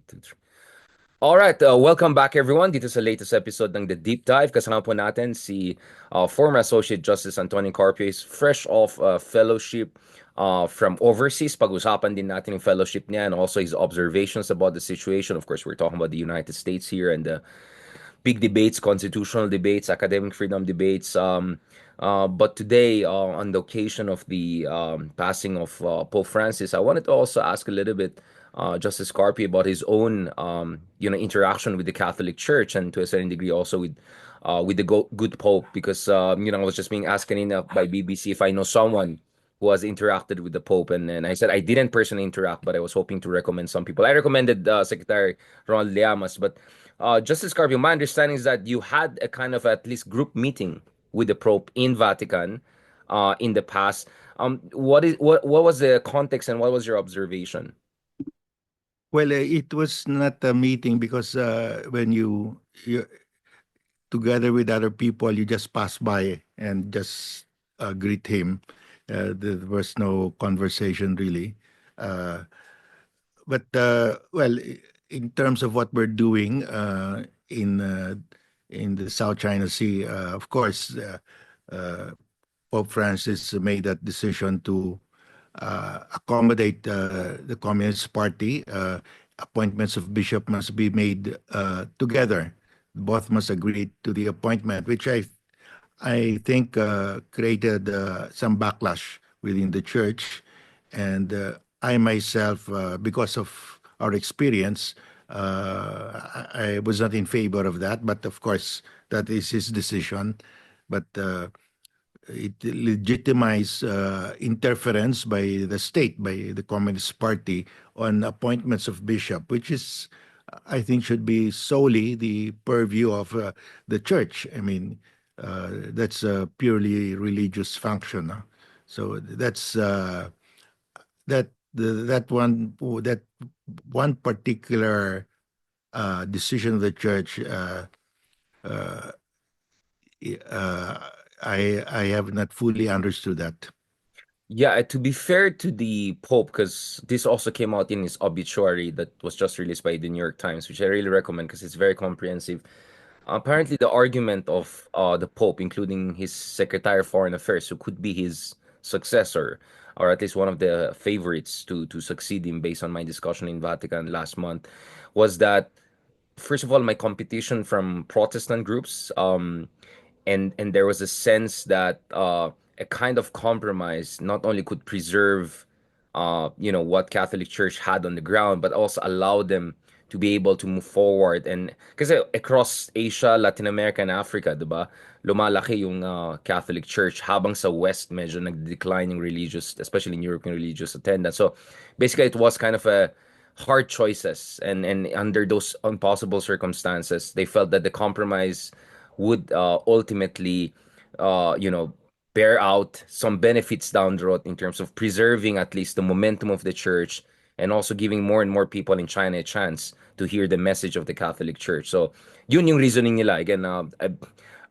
Two, three. All right, welcome back everyone dito sa latest episode ng The Deep Dive. Kasama po natin si former Associate Justice Antonio Carpio. He's fresh off fellowship from overseas. Pag-usapan din natin yung fellowship niya and also his observations about the situation. Of course, we're talking about the United States here and the big debates, constitutional debates, academic freedom debates. But today, on the occasion of the passing of Pope Francis, I wanted to also ask a little bit Justice Carpi about his own, interaction with the Catholic Church and to a certain degree also with the good Pope, because I was just being asked by BBC if I know someone who has interacted with the Pope, and I said I didn't personally interact, but I was hoping to recommend some people. I recommended Secretary Ronald Llamas, but Justice Carpio, my understanding is that you had a kind of at least group meeting with the Pope in Vatican in the past. What was the context and what was your observation? Well, it was not a meeting because when you together with other people, you just pass by and just greet him. There was no conversation really. Uh, but in terms of what we're doing in the South China Sea, of course, uh, Pope Francis made that decision to accommodate the Communist Party. Appointments of bishop must be made together. Both must agree to the appointment, which I think created some backlash within the church, and I myself, because of our experience, I was not in favor of that. But of course, that is his decision. But it legitimized interference by the state, by the Communist Party, on appointments of bishop, which is, I think, should be solely the purview of the church. I mean, that's a purely religious function. So that's that one particular decision of the church. Uh, uh, I have not fully understood that. Yeah, to be fair to the Pope, because this also came out in his obituary that was just released by the New York Times, which I really recommend because it's very comprehensive. Apparently, the argument of the Pope, including his Secretary of Foreign Affairs, who could be his successor, or at least one of the favorites to succeed him, based on my discussion in Vatican last month, was that first of all, my competition from Protestant groups, and there was a sense that a kind of compromise not only could preserve what Catholic Church had on the ground, but also allow them to be able to move forward. And kasi across Asia, Latin America, and Africa, 'di ba? Lumalaki yung Catholic Church habang sa West medyo nag-declining religious, especially in European religious attendance. So basically it was kind of a hard choices, and under those impossible circumstances they felt that the compromise would ultimately bear out some benefits down the road in terms of preserving at least the momentum of the church and also giving more and more people in China a chance to hear the message of the Catholic Church. So yun yung reasoning nila. Again,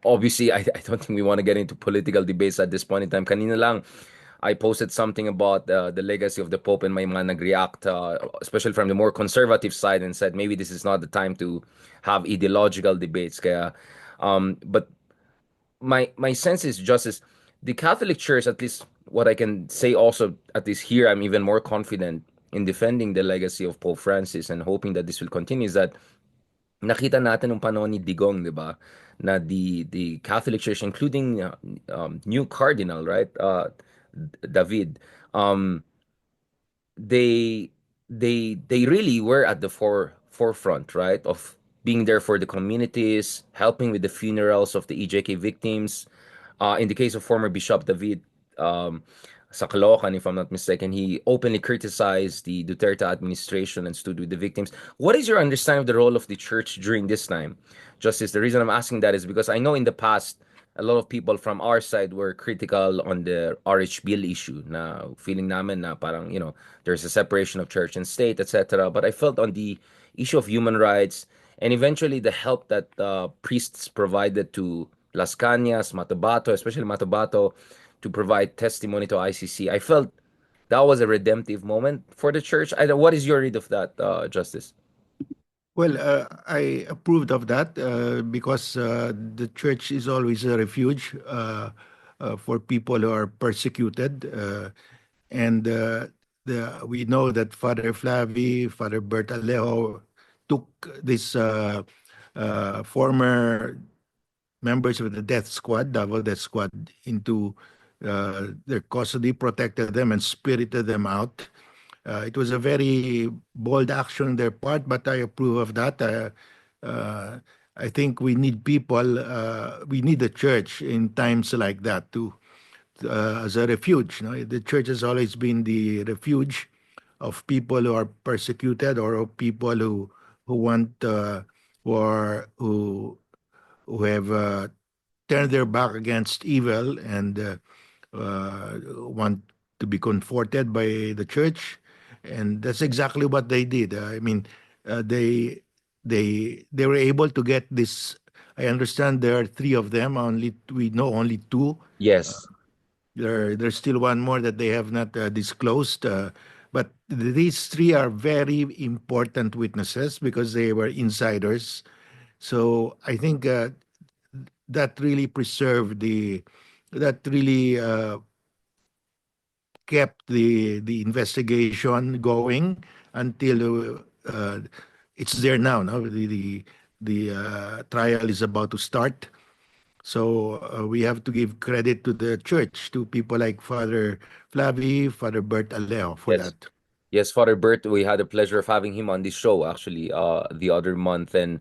obviously I don't think we want to get into political debates at this point in time. Kanina lang I posted something about the legacy of the Pope, and may mga nag-react, especially from the more conservative side, and said maybe this is not the time to have ideological debates. But my sense is justice. The Catholic Church, at least what I can say also, at least here, I'm even more confident in defending the legacy of Pope Francis and hoping that this will continue, is that nakita natin nung panahon ni Digong, 'di ba? Na the Catholic Church, including new cardinal, right? David, um, they they really were at the forefront, right, of being there for the communities, helping with the funerals of the EJK victims. In the case of former Bishop David, sa Caloocan, if I'm not mistaken, he openly criticized the Duterte administration and stood with the victims. What is your understanding of the role of the church during this time, Justice? The reason I'm asking that is because I know in the past a lot of people from our side were critical on the RH bill issue, na feeling namin na parang, there's a separation of church and state, etc. But I felt on the issue of human rights and eventually the help that priests provided to Las Cañas, Matabato, especially Matabato, to provide testimony to ICC, I felt that was a redemptive moment for the church. What is your read of that, Justice? Well, I approved of that because the church is always a refuge for people who are persecuted. And we know that Father Flavi, Father Bert Alejo took this former members of the death squad, Davao Death Squad, into their custody, protected them, and spirited them out. It was a very bold action on their part, but I approve of that. Uh, I think we need people, we need the church in times like that to as a refuge. The church has always been the refuge of people who are persecuted or of people who want who have turned their back against evil and want to be comforted by the church, and that's exactly what they did. I mean, uh, they they were able to get this. I understand there are three of them. Only we know only two. Yes. There's still one more that they have not disclosed. But these three are very important witnesses because they were insiders. So I think that really preserved that really kept the investigation going until it's there now. No, the trial is about to start. So we have to give credit to the church, to people like Father Flavi, Father Bert Alejo for Yes. that. Yes, Father Bert, we had the pleasure of having him on this show actually the other month. And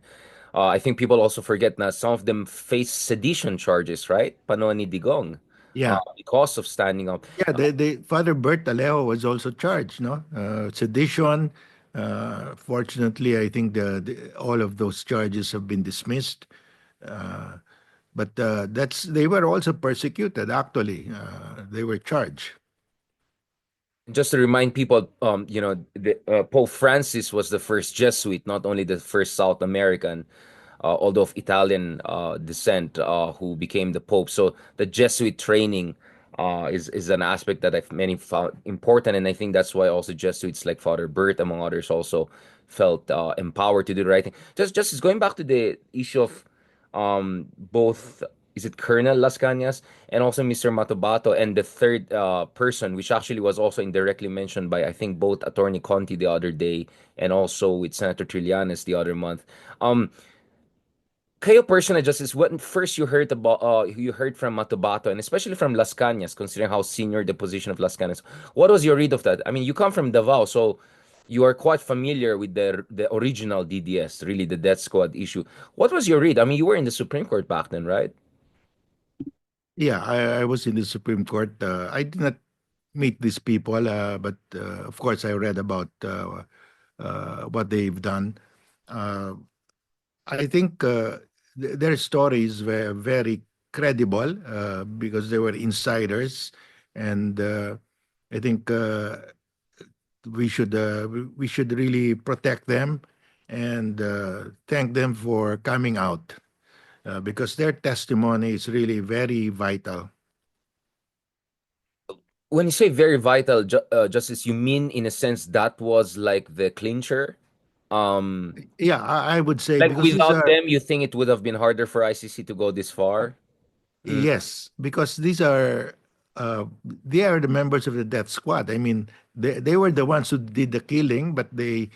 I think people also forget now some of them face sedition charges, right? Panoa ni Digong, Yeah. because of standing up. Yeah, the Father Bert Alejo was also charged, no? Sedition. Fortunately, I think all of those charges have been dismissed. Uh, but they were also persecuted. Actually, they were charged. Just to remind people, Pope Francis was the first Jesuit, not only the first South American, although of Italian descent, who became the Pope. So the Jesuit training is an aspect that I've many found important, and I think that's why also Jesuits like Father Bert, among others, also felt empowered to do the right thing. Just going back to the issue of both, is it Colonel Las Cañas and also Mr. Matobato, and the third person, which actually was also indirectly mentioned by I think both Attorney Conti the other day and also with Senator Trillanes the other month. Um, Kayo personal justice, when first you heard from Matobato and especially from Las Cañas, considering how senior the position of Las Cañas, what was your read of that? I mean, you come from Davao, so you are quite familiar with the original DDS, really the death squad issue. What was your read? I mean, you were in the Supreme Court back then, right? Yeah, I was in the Supreme Court. I did not meet these people, but of course I read about what they've done. Uh, I think their stories were very credible because they were insiders, and I think we should really protect them and thank them for coming out because their testimony is really very vital. When you say very vital, Justice, you mean in a sense that was like the clincher? Um, Yeah, I would say like because these without are them, you think it would have been harder for ICC to go this far? Mm. yes, because they are the members of the death squad. I mean, they were the ones who did the killing, but they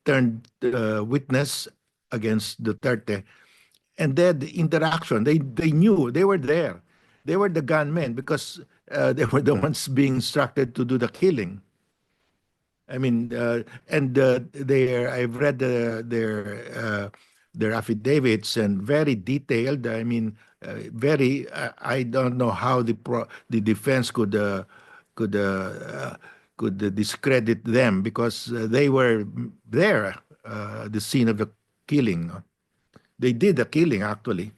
turned witness against Duterte. And then the interaction, they knew they were there. They were the gunmen because they were the ones being instructed to do the killing. I mean, and I've read their affidavits and very detailed. I mean, very. I don't know how the defense could uh, could discredit them because they were there, the scene of the killing. They did the killing actually.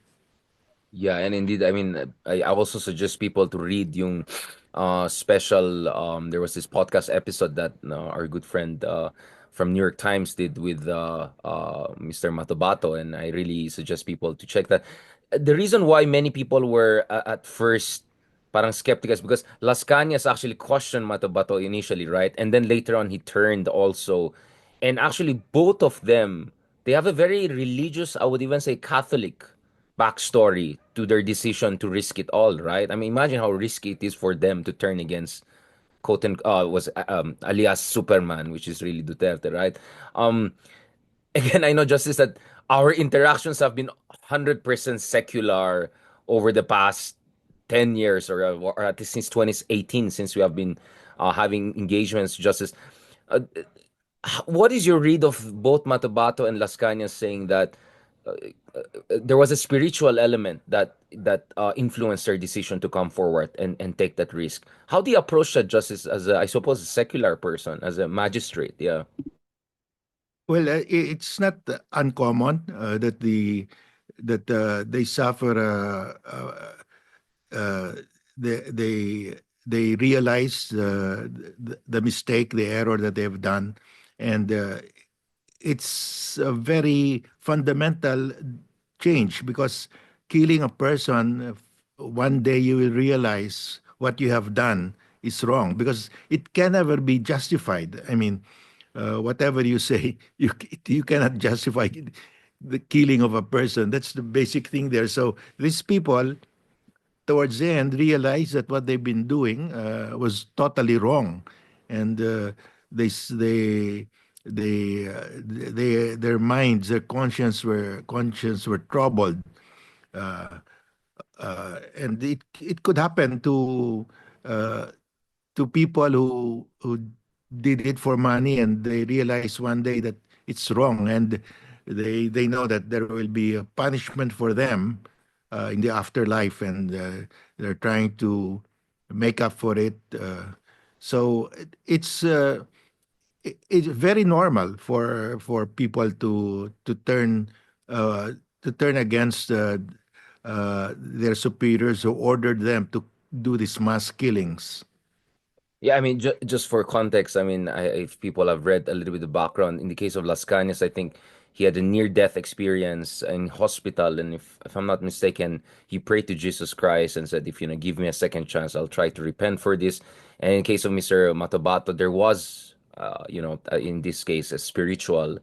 Yeah, and indeed, I mean, I also suggest people to read yung special. There was this podcast episode that our good friend from New York Times did with Mr. Matobato, and I really suggest people to check that. The reason why many people were at first parang skeptical is because Las Cañas actually questioned Matobato initially, right? And then later on, he turned also, and actually both of them. they have a very religious, I would even say Catholic backstory to their decision to risk it all, right? I mean, imagine how risky it is for them to turn against quote and was alias Superman, which is really Duterte, right? Um, again, I know, Justice, that our interactions have been 100% secular over the past 10 years, or at least since 2018, since we have been having engagements, Justice. Uh, what is your read of both Matabato and Las Cañas saying that uh, there was a spiritual element that influenced their decision to come forward and take that risk? How do you approach that, Justice, as a, I suppose, a secular person, as a magistrate? Yeah. Well, it's not uncommon that they suffer uh, they they realize the mistake, the error that they've done, and it's a very fundamental change because killing a person, one day you will realize what you have done is wrong because it can never be justified. I mean, whatever you say, you cannot justify the killing of a person. That's the basic thing there. So these people towards the end realized that what they've been doing was totally wrong, and they s- they their minds, their conscience were troubled, uh, and it could happen uh, to people who did it for money and they realize one day that it's wrong and they know that there will be a punishment for them in the afterlife and they're trying to make up for it. So it's very normal for people uh, to turn against their superiors who ordered them to do these mass killings. Yeah, I mean, just for context, I mean, if people have read a little bit of background, in the case of Las Cañas, I think he had a near-death experience in hospital, and if I'm not mistaken, he prayed to Jesus Christ and said, if you know, give me a second chance, I'll try to repent for this. And in case of Mr. Matabato, there was, in this case, a spiritual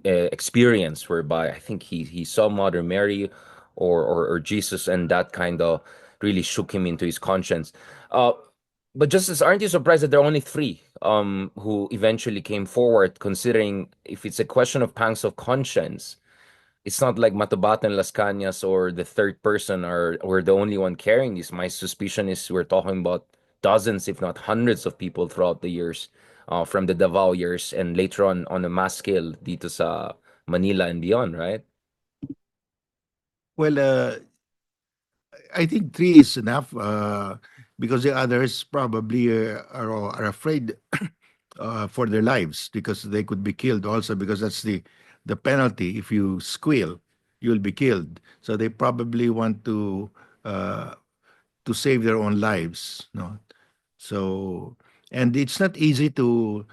experience whereby I think he saw Mother Mary or Jesus, and that kind of really shook him into his conscience. Uh, but Justice, aren't you surprised that there are only three who eventually came forward, considering if it's a question of pangs of conscience, it's not like Matabat and Las Cañas or the third person are were the only one carrying this. My suspicion is we're talking about dozens, if not hundreds, of people throughout the years, from the Davao years and later on a mass scale dito sa Manila and beyond, right? Well, I think three is enough because the others probably are afraid for their lives because they could be killed also because that's the penalty. If you squeal, you'll be killed. So they probably want uh, to save their own lives. No, so and it's not easy to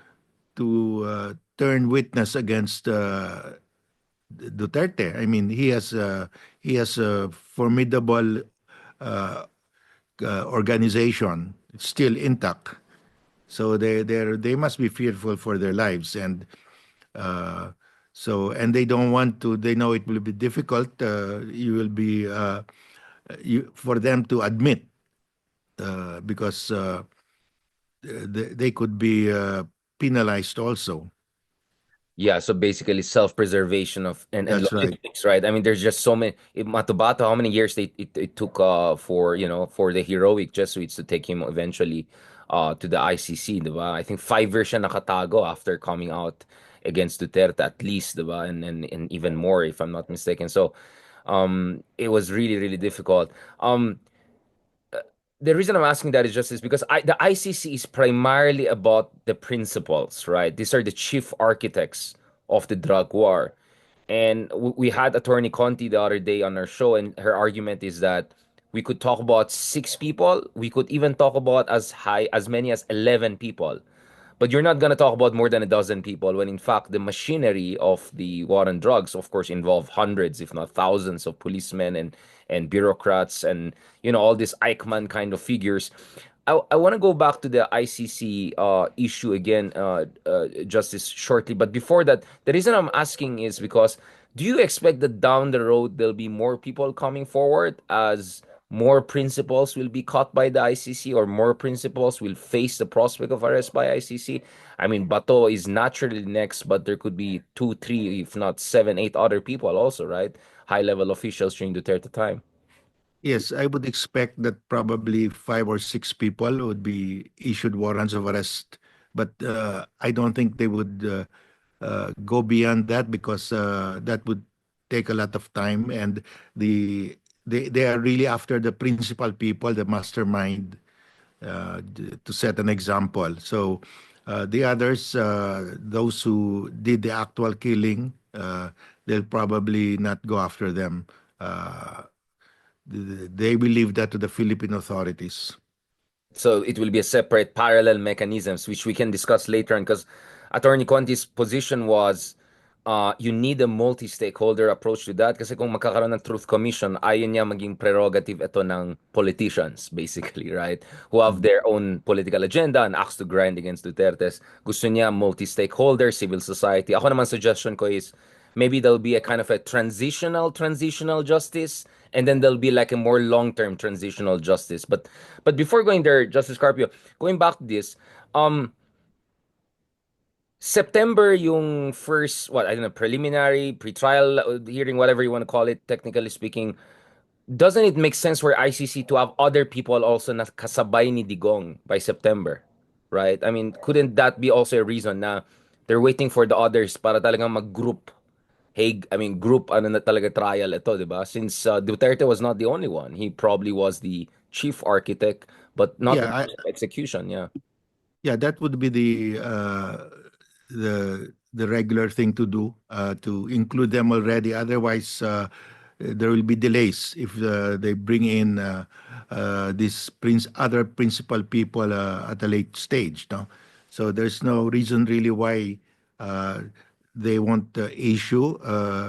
turn witness against Duterte. I mean, he has a formidable uh, organization. It's still intact. So they must be fearful for their lives, and uh, and they don't want to. They know it will be difficult. You will be for them to admit because they could be penalized also. Yeah, so basically self-preservation of and That's right. logistics, right? I mean, there's just so many. Matabato, how many years it took for for the heroic Jesuits to take him eventually to the ICC, diba? I think 5 years siya nakatago after coming out against Duterte at least, diba? And even more if I'm not mistaken. So it was really really difficult. The reason I'm asking that is just is because the ICC is primarily about the principles, right? These are the chief architects of the drug war. And we had Attorney Conti the other day on our show, and her argument is that we could talk about 6 people. We could even talk about as many as 11 people. But you're not going to talk about more than a dozen people when, in fact, the machinery of the war on drugs, of course, involve hundreds, if not thousands, of policemen and bureaucrats and all these Eichmann kind of figures. I want to go back to the ICC issue again, Justice, shortly. But before that, the reason I'm asking is because do you expect that down the road there'll be more people coming forward as more principals will be caught by the ICC or more principals will face the prospect of arrest by ICC? I mean, Bato is naturally next, but there could be two, three, if not seven, eight other people also, right? High-level officials during Duterte time. Yes, I would expect that probably 5 or 6 people would be issued warrants of arrest, but I don't think they would go beyond that because that would take a lot of time, and the they are really after the principal people, the mastermind, to set an example. So the others, those who did the actual killing, they'll probably not go after them. Uh, they will leave that to the Philippine authorities. So it will be a separate parallel mechanisms, which we can discuss later on because Attorney Conti's position was you need a multi-stakeholder approach to that kasi kung magkakaroon ng truth commission, ayun niya maging prerogative ito ng politicians, basically, right? Who have Mm. their own political agenda and axe to grind against Duterte's. Gusto niya multi-stakeholder, civil society. Ako naman suggestion ko is maybe there'll be a kind of a transitional justice and then there'll be like a more long-term transitional justice. But before going there, Justice Carpio, going back to this, um September yung first, what, I don't know, preliminary, pre-trial hearing, whatever you want to call it, technically speaking. Doesn't it make sense for ICC to have other people also na kasabay ni Digong by September? Right? I mean, couldn't that be also a reason na they're waiting for the others para talagang mag-group group ano na talaga trial ito, 'di ba? Since Duterte was not the only one. He probably was the chief architect, but not in Yeah, terms of execution, yeah. yeah, that would be the regular thing to do, to include them already. Otherwise, there will be delays if they bring in these other principal people at a late stage. No, so there's no reason really why uh, they won't issue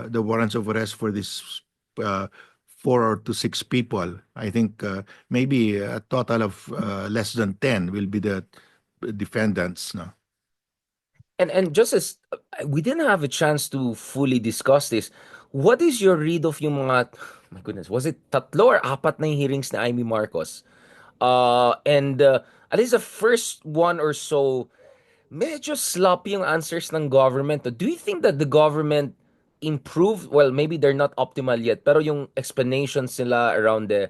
the warrants of arrest for this. Uh, 4 to 6 people. I think maybe a total of less than 10 will be the defendants. No. And just as we didn't have a chance to fully discuss this, what is your read of yung mga, my goodness, was it tatlo or apat na yung hearings na Amy Marcos? And at least the first one or so, medyo sloppy yung answers ng government. Do you think that the government improved? Well, maybe they're not optimal yet, pero yung explanations nila around the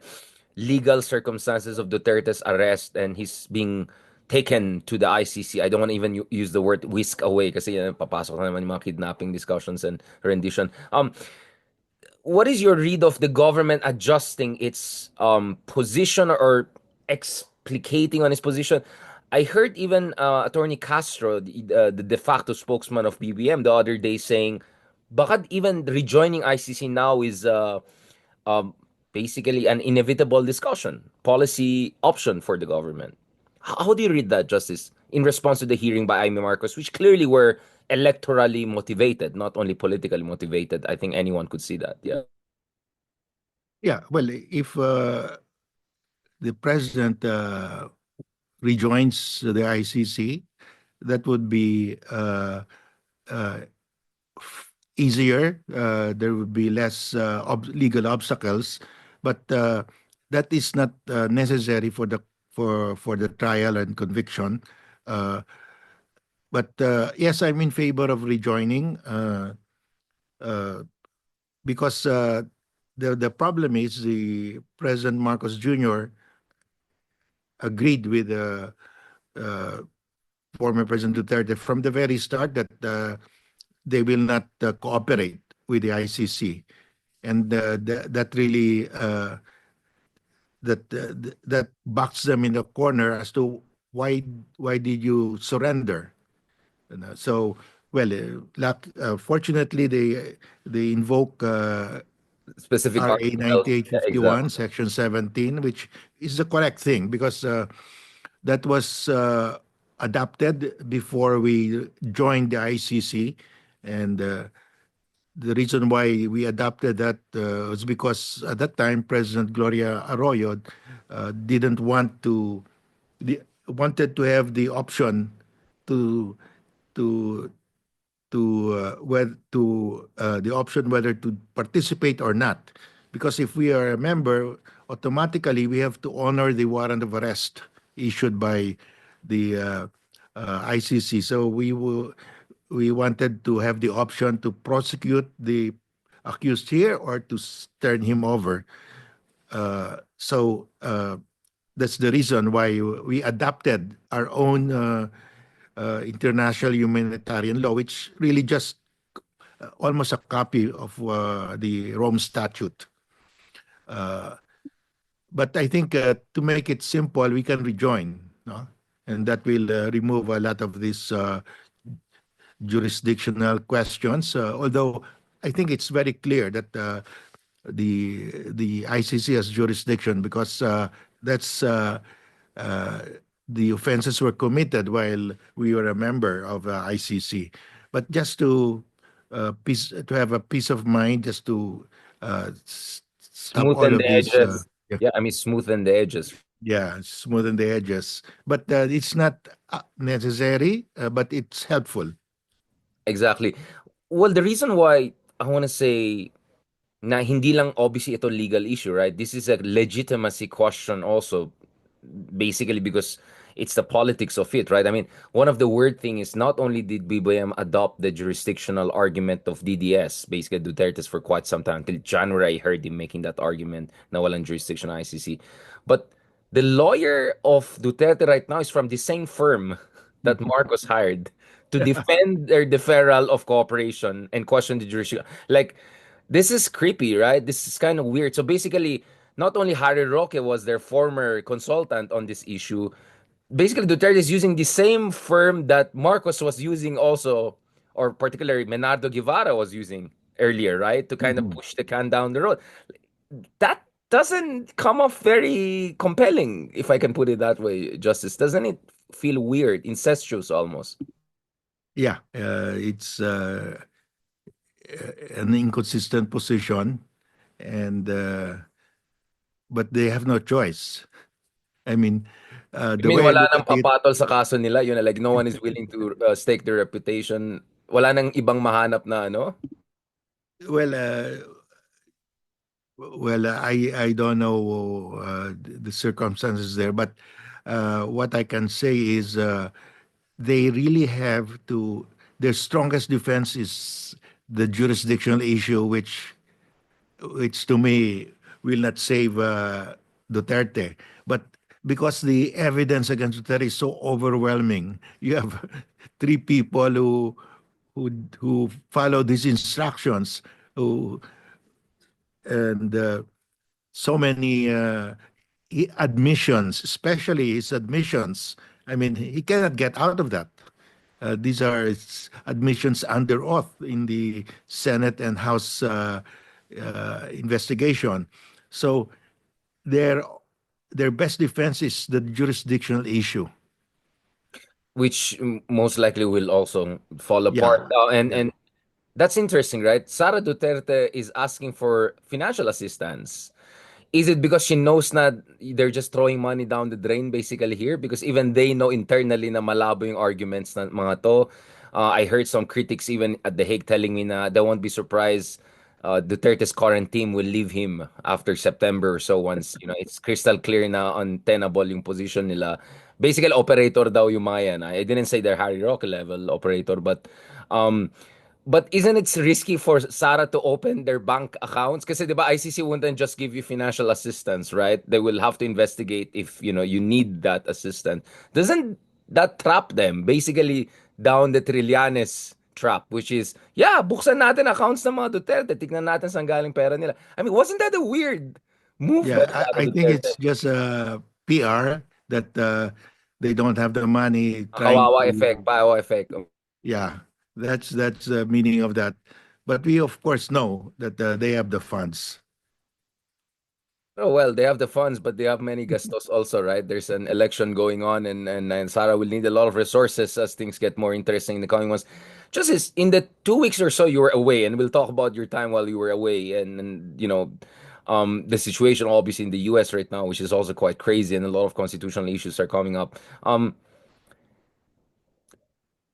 legal circumstances of Duterte's arrest and he's being taken to the ICC. I don't want to even use the word whisk away kasi yan, papasok na naman yung mga kidnapping discussions and rendition. What is your read of the government adjusting its position or explicating on its position? I heard even Attorney Castro, the de facto spokesman of BBM, the other day saying, baka even rejoining ICC now is um, basically an inevitable discussion, policy option for the government. How do you read that, Justice, in response to the hearing by Amy Marcos, which clearly were electorally motivated, not only politically motivated? I think anyone could see that. Yeah. Yeah, well, if the president rejoins the ICC, that would be uh, easier. There would be less legal obstacles, but that is not necessary for the trial and conviction. Uh, but yes, I'm in favor of rejoining uh, because the problem is the President Marcos Jr. agreed with uh, former President Duterte from the very start that they will not cooperate with the ICC, and that really that backs them in the corner as to why did you surrender? So well, fortunately they invoke Specific RA articles. Yeah, 9851, exactly. Section 17, which is the correct thing because that was adopted before we joined the ICC. And the reason why we adopted that was because at that time, President Gloria Arroyo didn't want to wanted to have the option to to the option whether to participate or not, because if we are a member, automatically we have to honor the warrant of arrest issued by the ICC. So we wanted to have the option to prosecute the accused here or to turn him over. So that's the reason why we adopted our own international humanitarian law, which really just almost a copy of the Rome Statute. But I think to make it simple, we can rejoin, no? And that will remove a lot of these jurisdictional questions. Although I think it's very clear that the ICC has jurisdiction because that's uh, the offenses were committed while we were a member of ICC. But just to have a peace of mind, just to stop all Smoothen of the these, edges. yeah, Yeah, I mean, smoothen the edges. yeah, smoothen the edges. But it's not necessary, but it's helpful. Exactly. Well, the reason why I want to say na hindi lang obviously ito legal issue, right? This is a legitimacy question also, basically because it's the politics of it, right? I mean, one of the weird thing is not only did BBM adopt the jurisdictional argument of DDS, basically Duterte's for quite some time, until January I heard him making that argument na walang jurisdiction ng ICC. But the lawyer of Duterte right now is from the same firm that Marcos hired to defend their deferral of cooperation and question the jurisdiction. Like, this is creepy, right? This is kind of weird. So basically, not only Harry Roque was their former consultant on this issue, basically Duterte is using the same firm that Marcos was using also, or particularly Menardo Guevara was using earlier, right? To kind of Mhm. push the can down the road. That doesn't come off very compelling, if I can put it that way, Justice. Doesn't it feel weird, incestuous almost? Yeah, it's an inconsistent position, and but they have no choice. I mean, I the mean, way I wala look nang at it, papatol sa kaso nila. Yun na, like, no one is willing to stake their reputation. Wala nang ibang mahanap na, ano? well, I don't know the circumstances there, but what I can say is they really have to. Their strongest defense is the jurisdictional issue, which to me will not save Duterte. But because the evidence against Duterte is so overwhelming, you have three people who follow these instructions, who and so many admissions, especially his admissions. I mean, he cannot get out of that. These are admissions under oath in the Senate and House investigation. So their their best defense is the jurisdictional issue. Which most likely will also fall Yeah, apart. And yeah, that's interesting, right? Sara Duterte is asking for financial assistance. Is it because she knows na they're just throwing money down the drain basically here? Because even they know internally na malabo yung arguments ng mga to. I heard some critics even at The Hague telling me na they won't be surprised Duterte's current team will leave him after September or so once, it's crystal clear na untenable yung position nila. Basically, operator daw yung mga yan. I didn't say they're Harry Roque level operator, um, but isn't it risky for Sara to open their bank accounts? Kasi 'di ba ICC wouldn't just give you financial assistance, right? They will have to investigate if, you need that assistance. Doesn't that trap them basically down the Trillanes trap, which is, yeah, buksan natin accounts ng mga Duterte, tignan natin saan galing pera nila. I mean, wasn't that a weird move by yeah. Sara I think it's Duterte? just PR that they don't have the money trying Kawawa effect, to. pawa effect. Yeah, that's the meaning of that. But we of course know that they have the funds. Oh, well, they have the funds, but they have many gastos also, right? There's an election going on, and Sarah will need a lot of resources as things get more interesting in the coming months. Just in the 2 weeks or so you were away, and we'll talk about your time while you were away, and the situation obviously in the US right now, which is also quite crazy, and a lot of constitutional issues are coming up.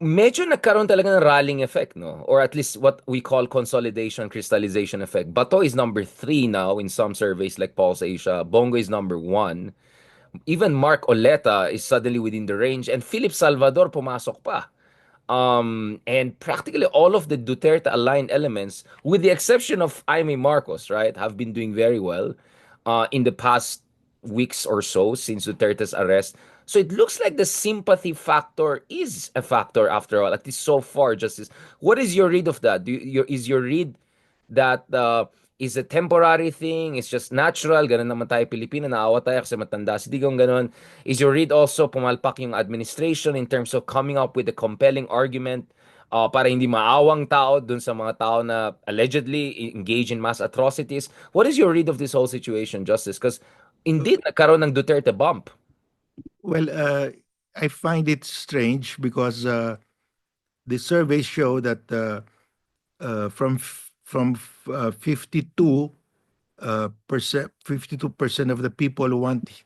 Medyo nagkaroon talaga ng rallying effect, no? Or at least what we call consolidation, crystallization effect. Bato is number three now in some surveys like Pulse Asia. Bongo is number one. Even Mark Oleta is suddenly within the range, and Philip Salvador pumasok pa. And practically all of the Duterte aligned elements, with the exception of Jaime Marcos, right, have been doing very well in the past weeks or so since Duterte's arrest. So it looks like the sympathy factor is a factor after all, at least so far, Justice. What is your read of that? Is your read that is a temporary thing? It's just natural. Ganun naman tayo Pilipino. Naawa tayo kasi matanda si Digong, ganun. Is your read also pumalpak yung administration in terms of coming up with a compelling argument para hindi maawang tao dun sa mga tao na allegedly engage in mass atrocities? What is your read of this whole situation, Justice? Because indeed, nagkaroon ng Duterte bump. Well, I find it strange because the surveys show that from 52% of the people who want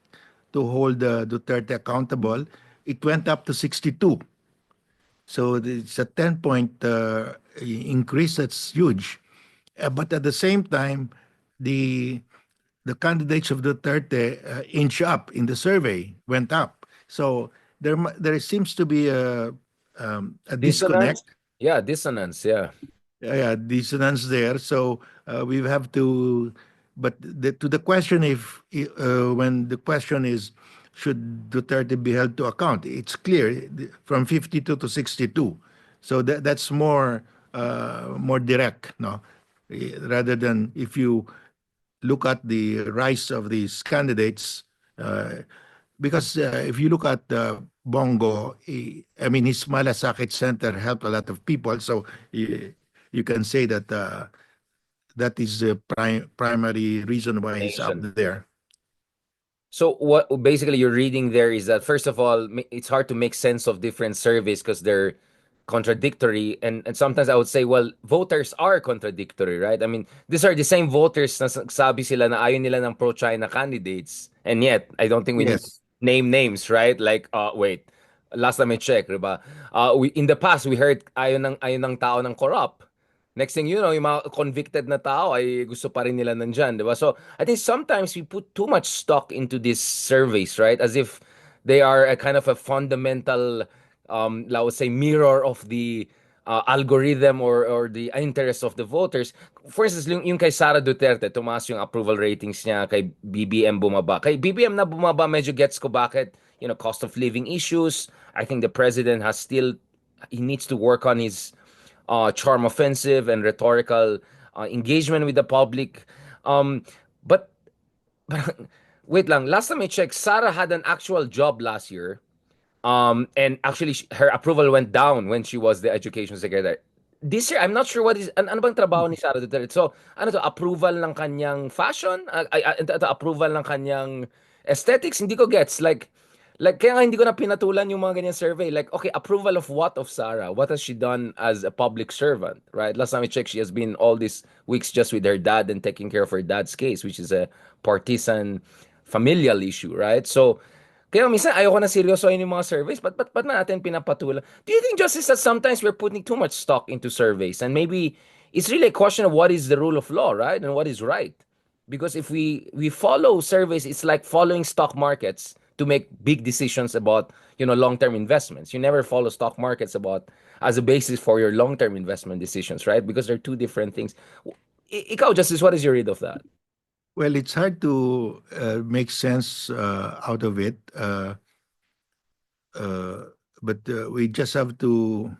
to hold Duterte accountable, it went up to 62. So it's a 10-point increase. That's huge. But at the same time, the the candidates of Duterte inch up in the survey, went up. So there seems to be a Dissonance? disconnect, Yeah, dissonance. Yeah. yeah, dissonance there. So we have to, but to the question, if when the question is, should Duterte be held to account? It's clear from 52 to 62. So that's more direct, no, rather than if you look at the rise of these candidates, uh, because if you look at Bongo, I mean, his Malasakit Center helped a lot of people. So you can say that that is the primary reason why he's up Nation. there. So what basically you're reading there is that first of all, it's hard to make sense of different surveys because they're contradictory, and sometimes I would say, well, voters are contradictory, right? I mean, these are the same voters na sabi sila na ayaw nila ng pro-China candidates, and yet I don't think we need to Yes. name names, right? Like, wait, last time I checked, diba? We in the past we heard ayaw ng tao ng corrupt. Next thing you know, yung mga convicted na tao ay gusto pa rin nila nandyan, di ba? So, I think sometimes we put too much stock into these surveys, right? As if they are a kind of a fundamental, let's say, mirror of the algorithm or the interest of the voters. For instance, yung kay Sara Duterte, tumaas yung approval ratings niya, kay BBM bumaba. Kay BBM na bumaba, medyo gets ko bakit, cost of living issues. I think the president has still, he needs to work on his charm offensive and rhetorical engagement with the public. Um, but, but wait lang, last time I checked, Sarah had an actual job last year. And actually, her approval went down when she was the education secretary. This year, I'm not sure what is, ano bang trabaho ni Sara Duterte? So, ano to, approval ng kanyang fashion? Approval ng kanyang aesthetics? Hindi ko gets. Like, kaya nga hindi ko na pinatulan yung mga ganyan survey. Like, okay, approval of what of Sarah? What has she done as a public servant, right? Last time I checked, she has been all these weeks just with her dad and taking care of her dad's case, which is a partisan familial issue, right? So, kaya minsan ayoko na seryosohin yung mga surveys, but natin pinapatulan? Do you think, Justice, that sometimes we're putting too much stock into surveys and maybe it's really a question of what is the rule of law, right? And what is right? Because if we follow surveys, it's like following stock markets to make big decisions about, long-term investments. You never follow stock markets about as a basis for your long-term investment decisions, right? Because they're two different things. Ikaw, Justice, what is your read of that? Well, it's hard to make sense out of it, uh, but we just have to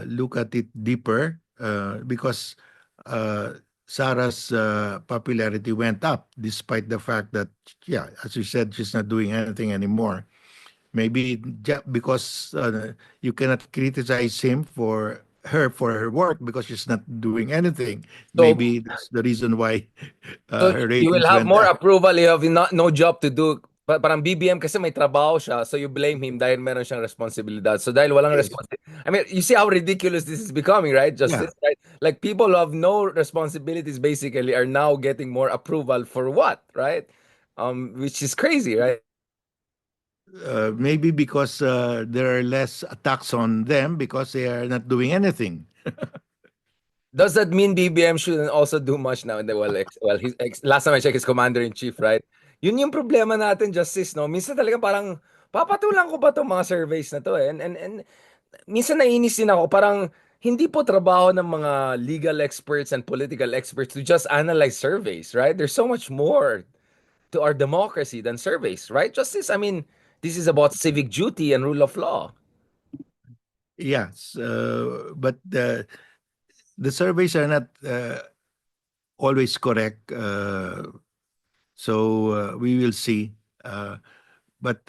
look at it deeper because uh, Sarah's popularity went up despite the fact that, yeah, as you said, she's not doing anything anymore. Maybe because you cannot criticize him for her work because she's not doing anything. So Maybe that's the reason why So her you will ratings have went more up. approval. You have no job to do. Parang BBM kasi may trabaho siya, so you blame him dahil meron siyang responsibilidad. So dahil walang Yes. responsibility, I mean, you see how ridiculous this is becoming, right? Yeah. Justice, right? Like people who have no responsibilities basically are now getting more approval for what, right? Which is crazy, right? Maybe because there are less attacks on them because they are not doing anything. Does that mean BBM shouldn't also do much now? Last time I checked, he's commander-in-chief, right? Yun yung problema natin, Justice, no? Minsan talaga parang, papatulan ko ba itong mga surveys na to eh? And minsan naiinis din ako, parang hindi po trabaho ng mga legal experts and political experts to just analyze surveys, right? There's so much more to our democracy than surveys, right? Justice, I mean, this is about civic duty and rule of law. Yes, but the surveys are not always correct. So we will see. But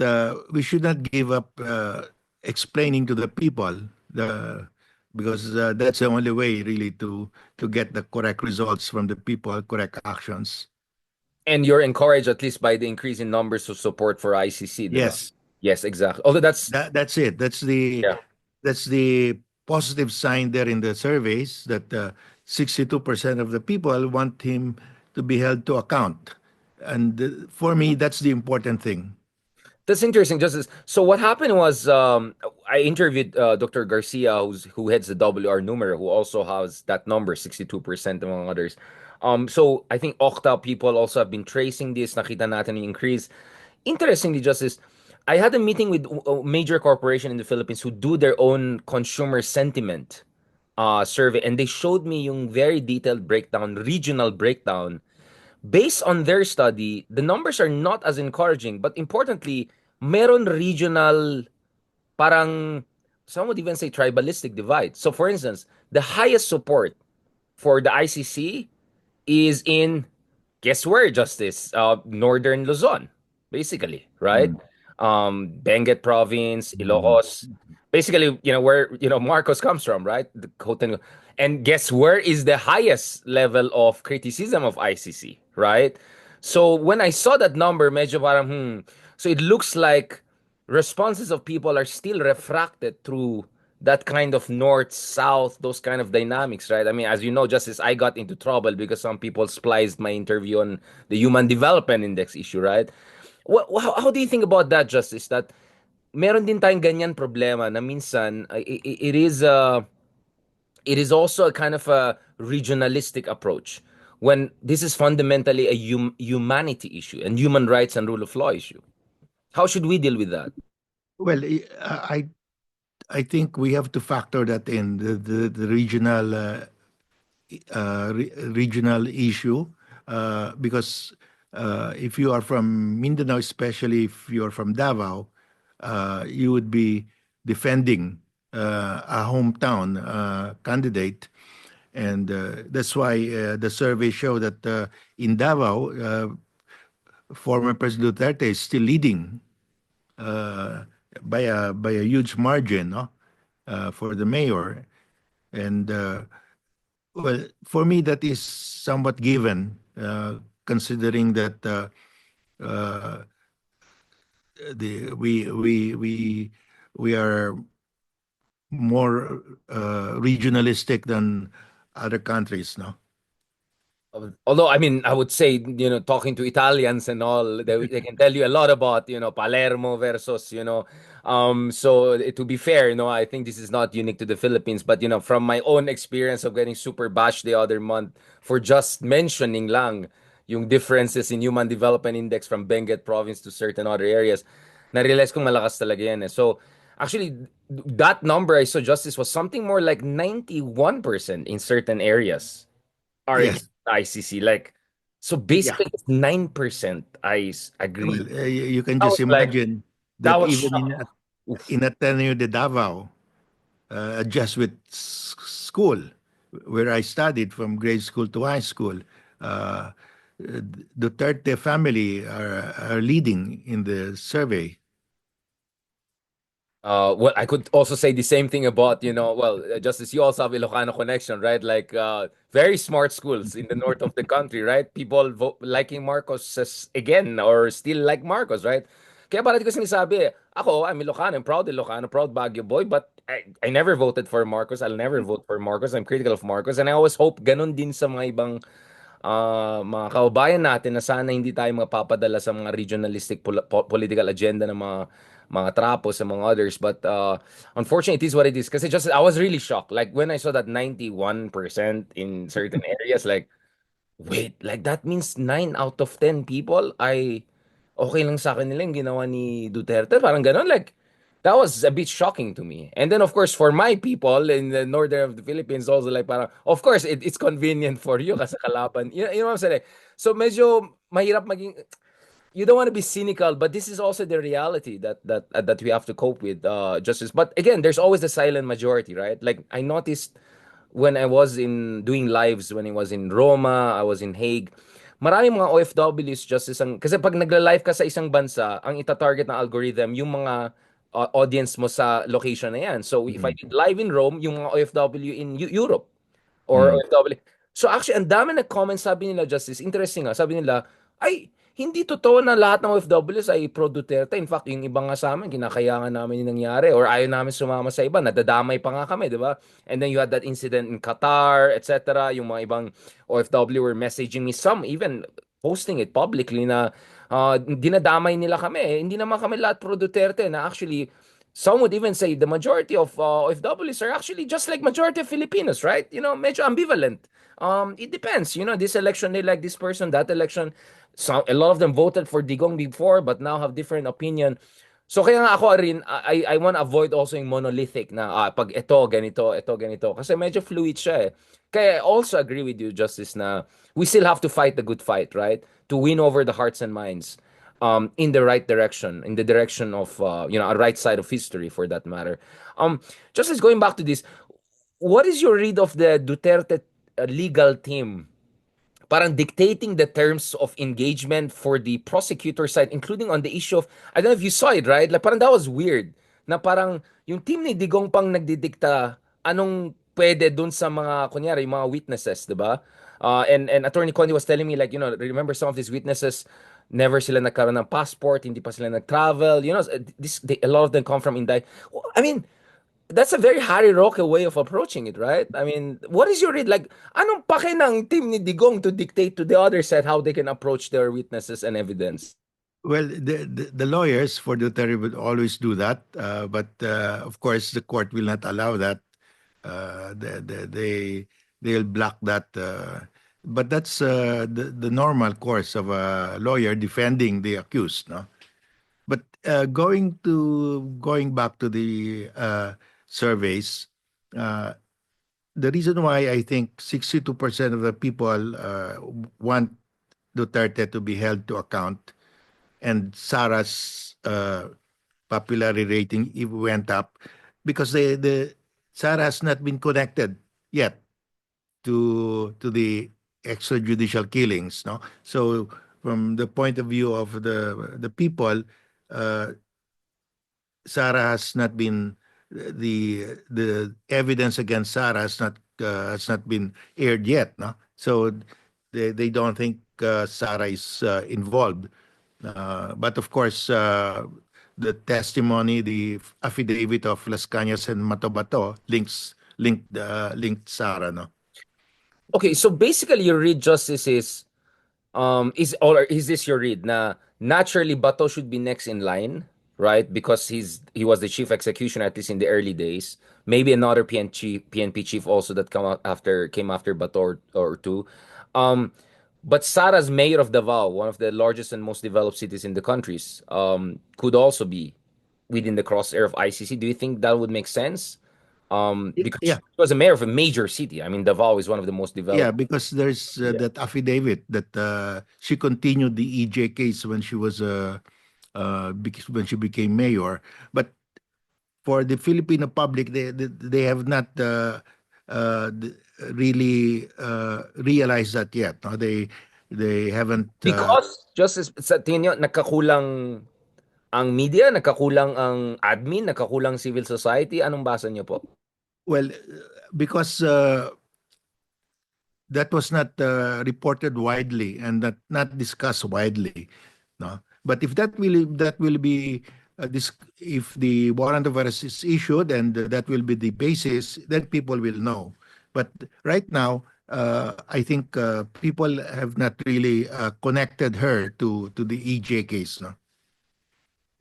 we should not give up explaining to the people the because that's the only way really to get the correct results from the people, correct actions. And you're encouraged at least by the increase in numbers of support for ICC, diba? Yes, Yes, exactly. Although that's that's it. yeah. That's the positive sign there in the surveys that 62% of the people want him to be held to account. And for me, that's the important thing. That's interesting, Justice. So what happened was I interviewed Dr. Garcia, who heads the WR numero, who also has that number, 62% among others. So I think Okta people also have been tracing this. Nakita natin yung increase. Interestingly, Justice, I had a meeting with a major corporation in the Philippines who do their own consumer sentiment survey, and they showed me yung very detailed breakdown, regional breakdown. Based on their study, the numbers are not as encouraging, but importantly, meron regional, parang some would even say tribalistic divide. So for instance, the highest support for the ICC is in, guess where, Justice? Northern Luzon, basically, right? Mm. Benguet Province, Mm. Ilocos, basically, where, Marcos comes from, right? And guess where is the highest level of criticism of ICC, right? So when I saw that number, medyo parang, so it looks like responses of people are still refracted through that kind of north south, those kind of dynamics, right? I mean, as you know, Justice, I got into trouble because some people spliced my interview on the Human Development Index issue, right? How do you think about that, Justice? That meron din tayong ganyan problema na minsan it is also a kind of a regionalistic approach when this is fundamentally a humanity issue and human rights and rule of law issue. How should we deal with that? Well, I think we have to factor that in the regional regional issue because if you are from Mindanao, especially if you are from Davao, you would be defending a hometown candidate, and that's why the survey show that in Davao, former President Duterte is still leading uh, by a huge margin, no? For the mayor, and well, for me, that is somewhat given, considering that uh, the we are more regionalistic than other countries, no? Although, I mean, I would say, talking to Italians and all, they can tell you a lot about, Palermo versus, so to be fair, I think this is not unique to the Philippines, but, from my own experience of getting super bashed the other month for just mentioning lang yung differences in Human Development Index from Benguet Province to certain other areas, na-realize kong malakas talaga yan eh. So, actually, that number I saw, Justice, was something more like 91% in certain areas are against Yes, ICC. Like, so yeah. basically, it's 9% Well, agree. you can That just was like, imagine that that was even shock. Oof. in Ateneo de Davao, a Jesuit school where I studied from grade school to high school. Uh, Duterte family are leading in the survey. Well, I could also say the same thing about, well, just as you also have Ilocano connection, right? Like, very smart schools in the north of the country, right? People liking Marcos again or still like Marcos, right? Kaya parati ko sinasabi, ako, I'm Ilocano, I'm proud Ilocano, proud Baguio boy, but I never voted for Marcos. I'll never vote for Marcos. I'm critical of Marcos. And I always hope ganun din sa mga ibang mga kaubayan natin na sana hindi tayo mapapadala sa mga regionalistic political agenda ng mga trapos sa mga others. But unfortunately, it is what it is. Kasi just I was really shocked. Like when I saw that 91% in certain areas, like, wait, like that means 9 out of 10 people ay okay lang sa akin nila yung ginawa ni Duterte. Parang ganon. Like, that was a bit shocking to me. And then, of course, for my people in the northern of the Philippines, also like parang, of course, it's convenient for you kasi kalaban. You know what I'm saying? So, medyo mahirap maging, you don't want to be cynical, but this is also the reality that we have to cope with, Justice. But again, there's always the silent majority, right? Like, I noticed when I was in doing lives, when I was in Roma, I was in Hague, maraming mga OFWs just isang, kasi pag nagla-live ka sa isang bansa, ang ita-target ng algorithm, yung mga audience mo sa location na yan. So if I Mm. did live in Rome, yung mga OFW in Europe or Mm. OFW. So actually, ang dami nag-comment, sabi nila, Justice, interesting nga, sabi nila, ay, hindi totoo na lahat ng OFWs ay pro Duterte. In fact, yung iba nga sa amin, kinakayangan namin yung nangyari or ayaw namin sumama sa iba. Nadadamay pa nga kami, di ba? And then you had that incident in Qatar, etc. Yung mga ibang OFW were messaging me, some even posting it publicly na dinadamay nila kami. Hindi naman kami lahat pro Duterte na actually some would even say the majority of OFWs are actually just like majority of Filipinos, right? Medyo ambivalent. It depends. This election they like this person, that election, a lot of them voted for Digong before, but now have different opinion. So kaya nga ako rin, I want to avoid also yung monolithic na pag ito, ganito. Kasi medyo fluid siya eh. Kaya I also agree with you, Justice, na we still have to fight the good fight, right? To win over the hearts and minds in the right direction, in the direction of a right side of history for that matter. Um, Justice, going back to this, what is your read of the Duterte legal team parang dictating the terms of engagement for the prosecutor side, including on the issue of, I don't know if you saw it, right? Like, parang that was weird. Na parang, yung team ni Digong pang nagdidikta, anong pwede dun sa mga, kunyari, yung mga witnesses, di ba? And Attorney Conde was telling me, like, remember some of these witnesses, never sila nagkaroon ng passport, hindi pa sila nag-travel, a lot of them come from Inday. I mean, that's a very Harry Roque way of approaching it, right? I mean, what is your read? Like, anong pake ng team ni Digong to dictate to the other side how they can approach their witnesses and evidence? Well, the lawyers for Duterte would always do that, but of course the court will not allow that. They'll block that. But that's the normal course of a lawyer defending the accused, no? But going back to the surveys, uh, the reason why I think 62% of the people want Duterte to be held to account and Sara's popularity rating went up because the Sara has not been connected yet to the extrajudicial killings. No, so from the point of view of the people, uh, Sara has not been the evidence against Sara has not been aired yet. No, so they don't think Sara is involved. But of course, the testimony, the affidavit of Las Cañas and Matobato linked Sara. No. Okay, so basically your read, Justice, is this your read na naturally Bato should be next in line, right? Because he was the chief executioner at least in the early days. Maybe another PNP chief also that came after Bato or two. Um, but Sara's mayor of Davao, one of the largest and most developed cities in the countries, could also be within the crosshair of ICC. Do you think that would make sense? Because she Yeah, was a mayor of a major city. I mean, Davao is one of the most yeah, developed. because there's that affidavit that she continued the EJ case when she was when she became mayor. But for the Filipino public, they have not really realized that yet. No? They haven't. Because just sa tingin nyo, nagkakulang ang media, nagkakulang ang admin, nagkakulang civil society. Anong basa niyo po? Well, because that was not reported widely and not discussed widely, no. But if that will be if the warrant of arrest is issued and that will be the basis, then people will know. But right now, I think people have not really connected her to the EJ case, no.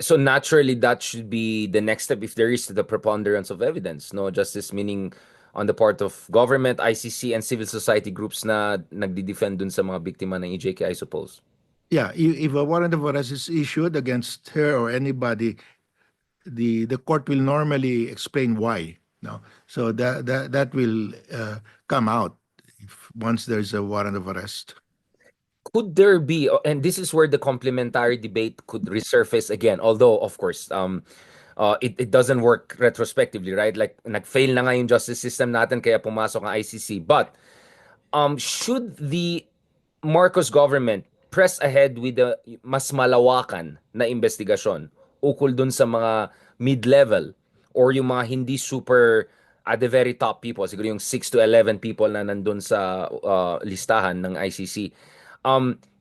So naturally, that should be the next step if there is the preponderance of evidence, no? Justice meaning on the part of government, ICC, and civil society groups na nagdi-defend dun sa mga biktima ng EJK, I suppose. Yeah, if a warrant of arrest is issued against her or anybody, the court will normally explain why. No, so that will come out if once there's a warrant of arrest. Could there be, and this is where the complementary debate could resurface again, although of course it doesn't work retrospectively, right? Like nag-fail na nga yung justice system natin kaya pumasok ang ICC. But should the Marcos government press ahead with the mas malawakan na investigasyon ukol dun sa mga mid-level or yung mga hindi super at the very top people, siguro yung 6 to 11 people na nandun sa listahan ng ICC.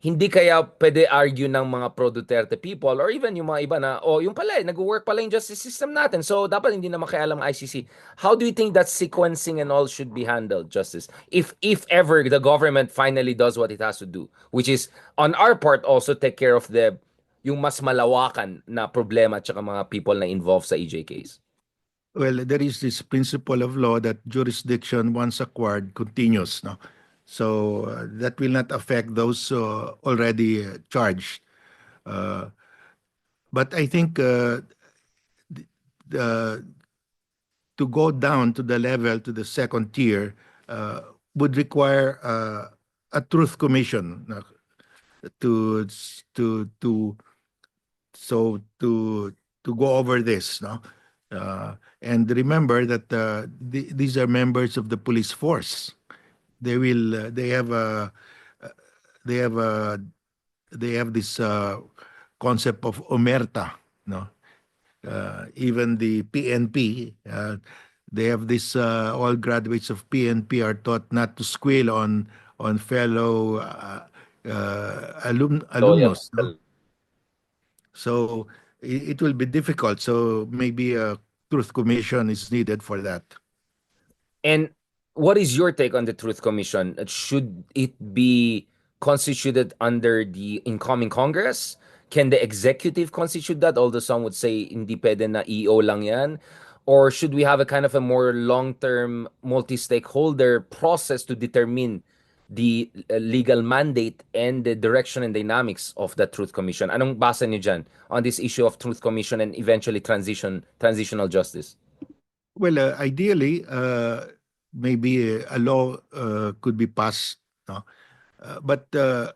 Hindi kaya pwede argue ng mga pro-Duterte people or even yung mga iba na, oh, yung pala, nag-work pala yung justice system natin. So, dapat hindi na makialam ang ICC. How do you think that sequencing and all should be handled, Justice? If ever the government finally does what it has to do, which is on our part also take care of the yung mas malawakan na problema at saka mga people na involved sa EJ case. Well, there is this principle of law that jurisdiction once acquired continues. No, so that will not affect those already charged. Uh, but I think the to go down to the level to the second tier would require a truth commission to to so to go over this, no. And remember that these are members of the police force. They will they have a they have this concept of omerta, no. Even the PNP, they have this. All graduates of PNP are taught not to squeal on fellow Loyal. alumnus. No? So it will be difficult. So maybe a truth commission is needed for that. And what is your take on the Truth Commission? Should it be constituted under the incoming Congress? Can the executive constitute that? Although some would say hindi pwede na EO lang yan. Or should we have a kind of a more long-term multi-stakeholder process to determine the legal mandate and the direction and dynamics of the Truth Commission? Anong basa niyo dyan on this issue of Truth Commission and eventually transitional justice? Well, ideally, maybe a law could be passed, no? But the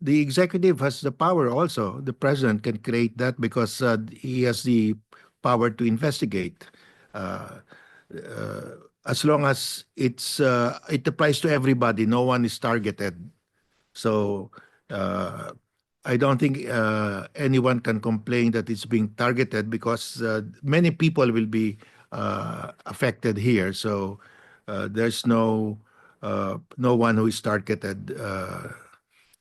executive has the power also. The president can create that because he has the power to investigate. Uh, as long as it applies to everybody, no one is targeted. So uh, I don't think anyone can complain that it's being targeted because many people will be affected here. So there's no one who is targeted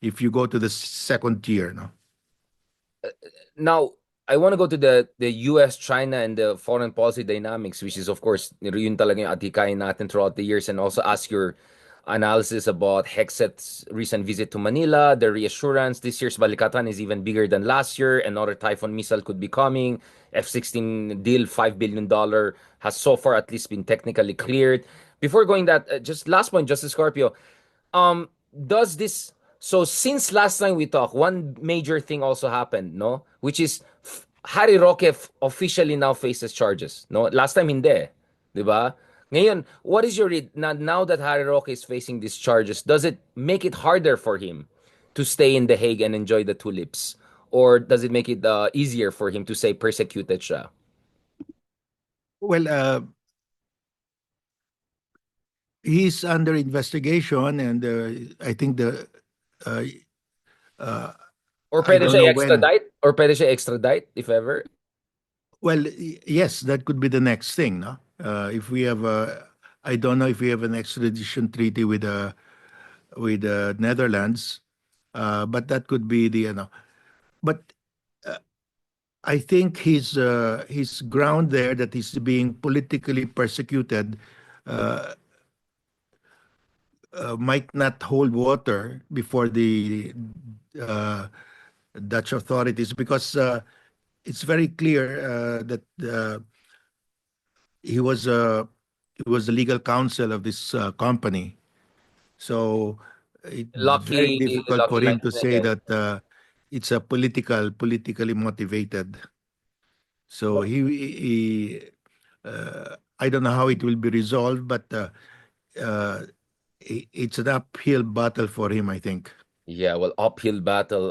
if you go to the second tier. No. Now, I want to go to the US, China, and the foreign policy dynamics, which is, of course, yun talaga yung atikain natin throughout the years, and also ask your analysis about Hexet's recent visit to Manila, the reassurance this year's Balikatan is even bigger than last year. Another Typhoon missile could be coming. F-16 deal, $5 billion, has so far at least been technically cleared. Before going that, just last point, Justice Scorpio, does this so since last time we talked, one major thing also happened, no? Which is Harry Roque officially now faces charges, no? Last time hindi, 'di ba? Ngayon, what is your read now that Harry Roque is facing these charges? Does it make it harder for him to stay in The Hague and enjoy the tulips, or does it make it easier for him to say persecuted siya? Well, he's under investigation, and I think the uh, Or I pwede don't siya know when. extradite? Or pwede siya extradite, if ever? Well, yes, that could be the next thing, no? If we have a, I don't know if we have an extradition treaty with Netherlands, but that could be the, but I think his ground there that he's being politically persecuted might not hold water before the uh, Dutch authorities because it's very clear that he was he was the legal counsel of this company. So it's very Lucky, difficult lucky for him to 19 say again. that it's a politically motivated. So But I don't know how it will be resolved, but uh, it's an uphill battle for him, I think. yeah, well, uphill battle.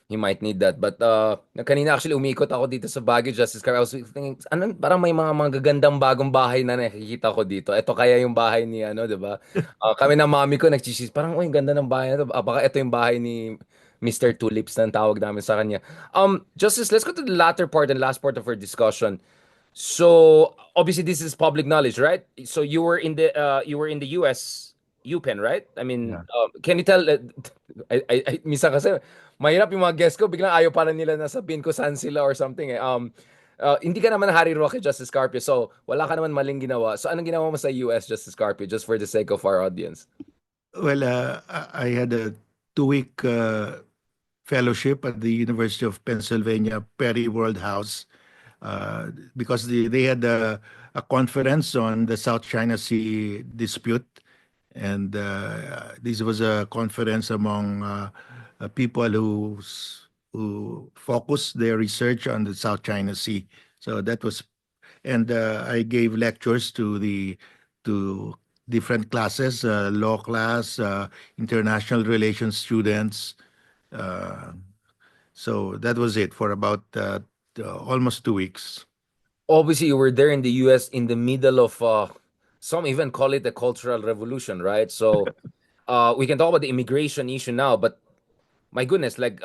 He might need that. But kanina actually umikot ako dito sa Baguio, Justice Car. I was thinking, ano, parang may mga magagandang bagong bahay na nakikita ko dito. Ito kaya yung bahay ni ano, 'di ba? Kami ng mami ko nagchichis, parang, "Uy, ganda ng bahay na to." Baka ito yung bahay ni Mr. Tulips na tawag namin sa kanya. Justice, let's go to the latter part and last part of our discussion. So obviously this is public knowledge, right? So you were in the US UPenn, right? I mean, Yeah. can you tell minsan kasi mahirap yung mga guests ko biglang ayaw para nila na sabihin ko saan sila or something eh. Hindi ka naman Harry Roque, Justice Carpio. So wala ka naman maling ginawa. So anong ginawa mo sa US, Justice Carpio, just for the sake of our audience? Well, I had a 2 week fellowship at the University of Pennsylvania Perry World House because they had a conference on the South China Sea dispute. And this was a conference among people who focused their research on the South China Sea. So that was, and I gave lectures to different classes, law class, international relations students. Uh, so that was it for about almost 2 weeks. Obviously you were there in the US in the middle of some even call it a cultural revolution, right? So we can talk about the immigration issue now, but my goodness, like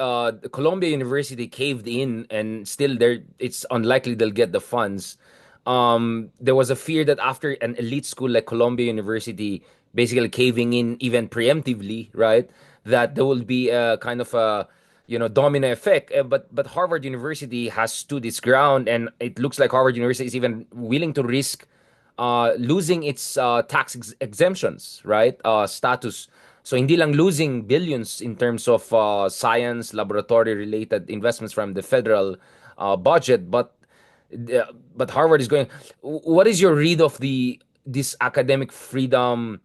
Columbia University caved in and still there it's unlikely they'll get the funds. There was a fear that after an elite school like Columbia University basically caving in even preemptively, right? That there will be a kind of a domino effect. But Harvard University has stood its ground, and it looks like Harvard University is even willing to risk losing its tax exemptions, right? Status. So hindi lang losing billions in terms of science, laboratory related investments from the federal budget, but Harvard is going. What is your read of this academic freedom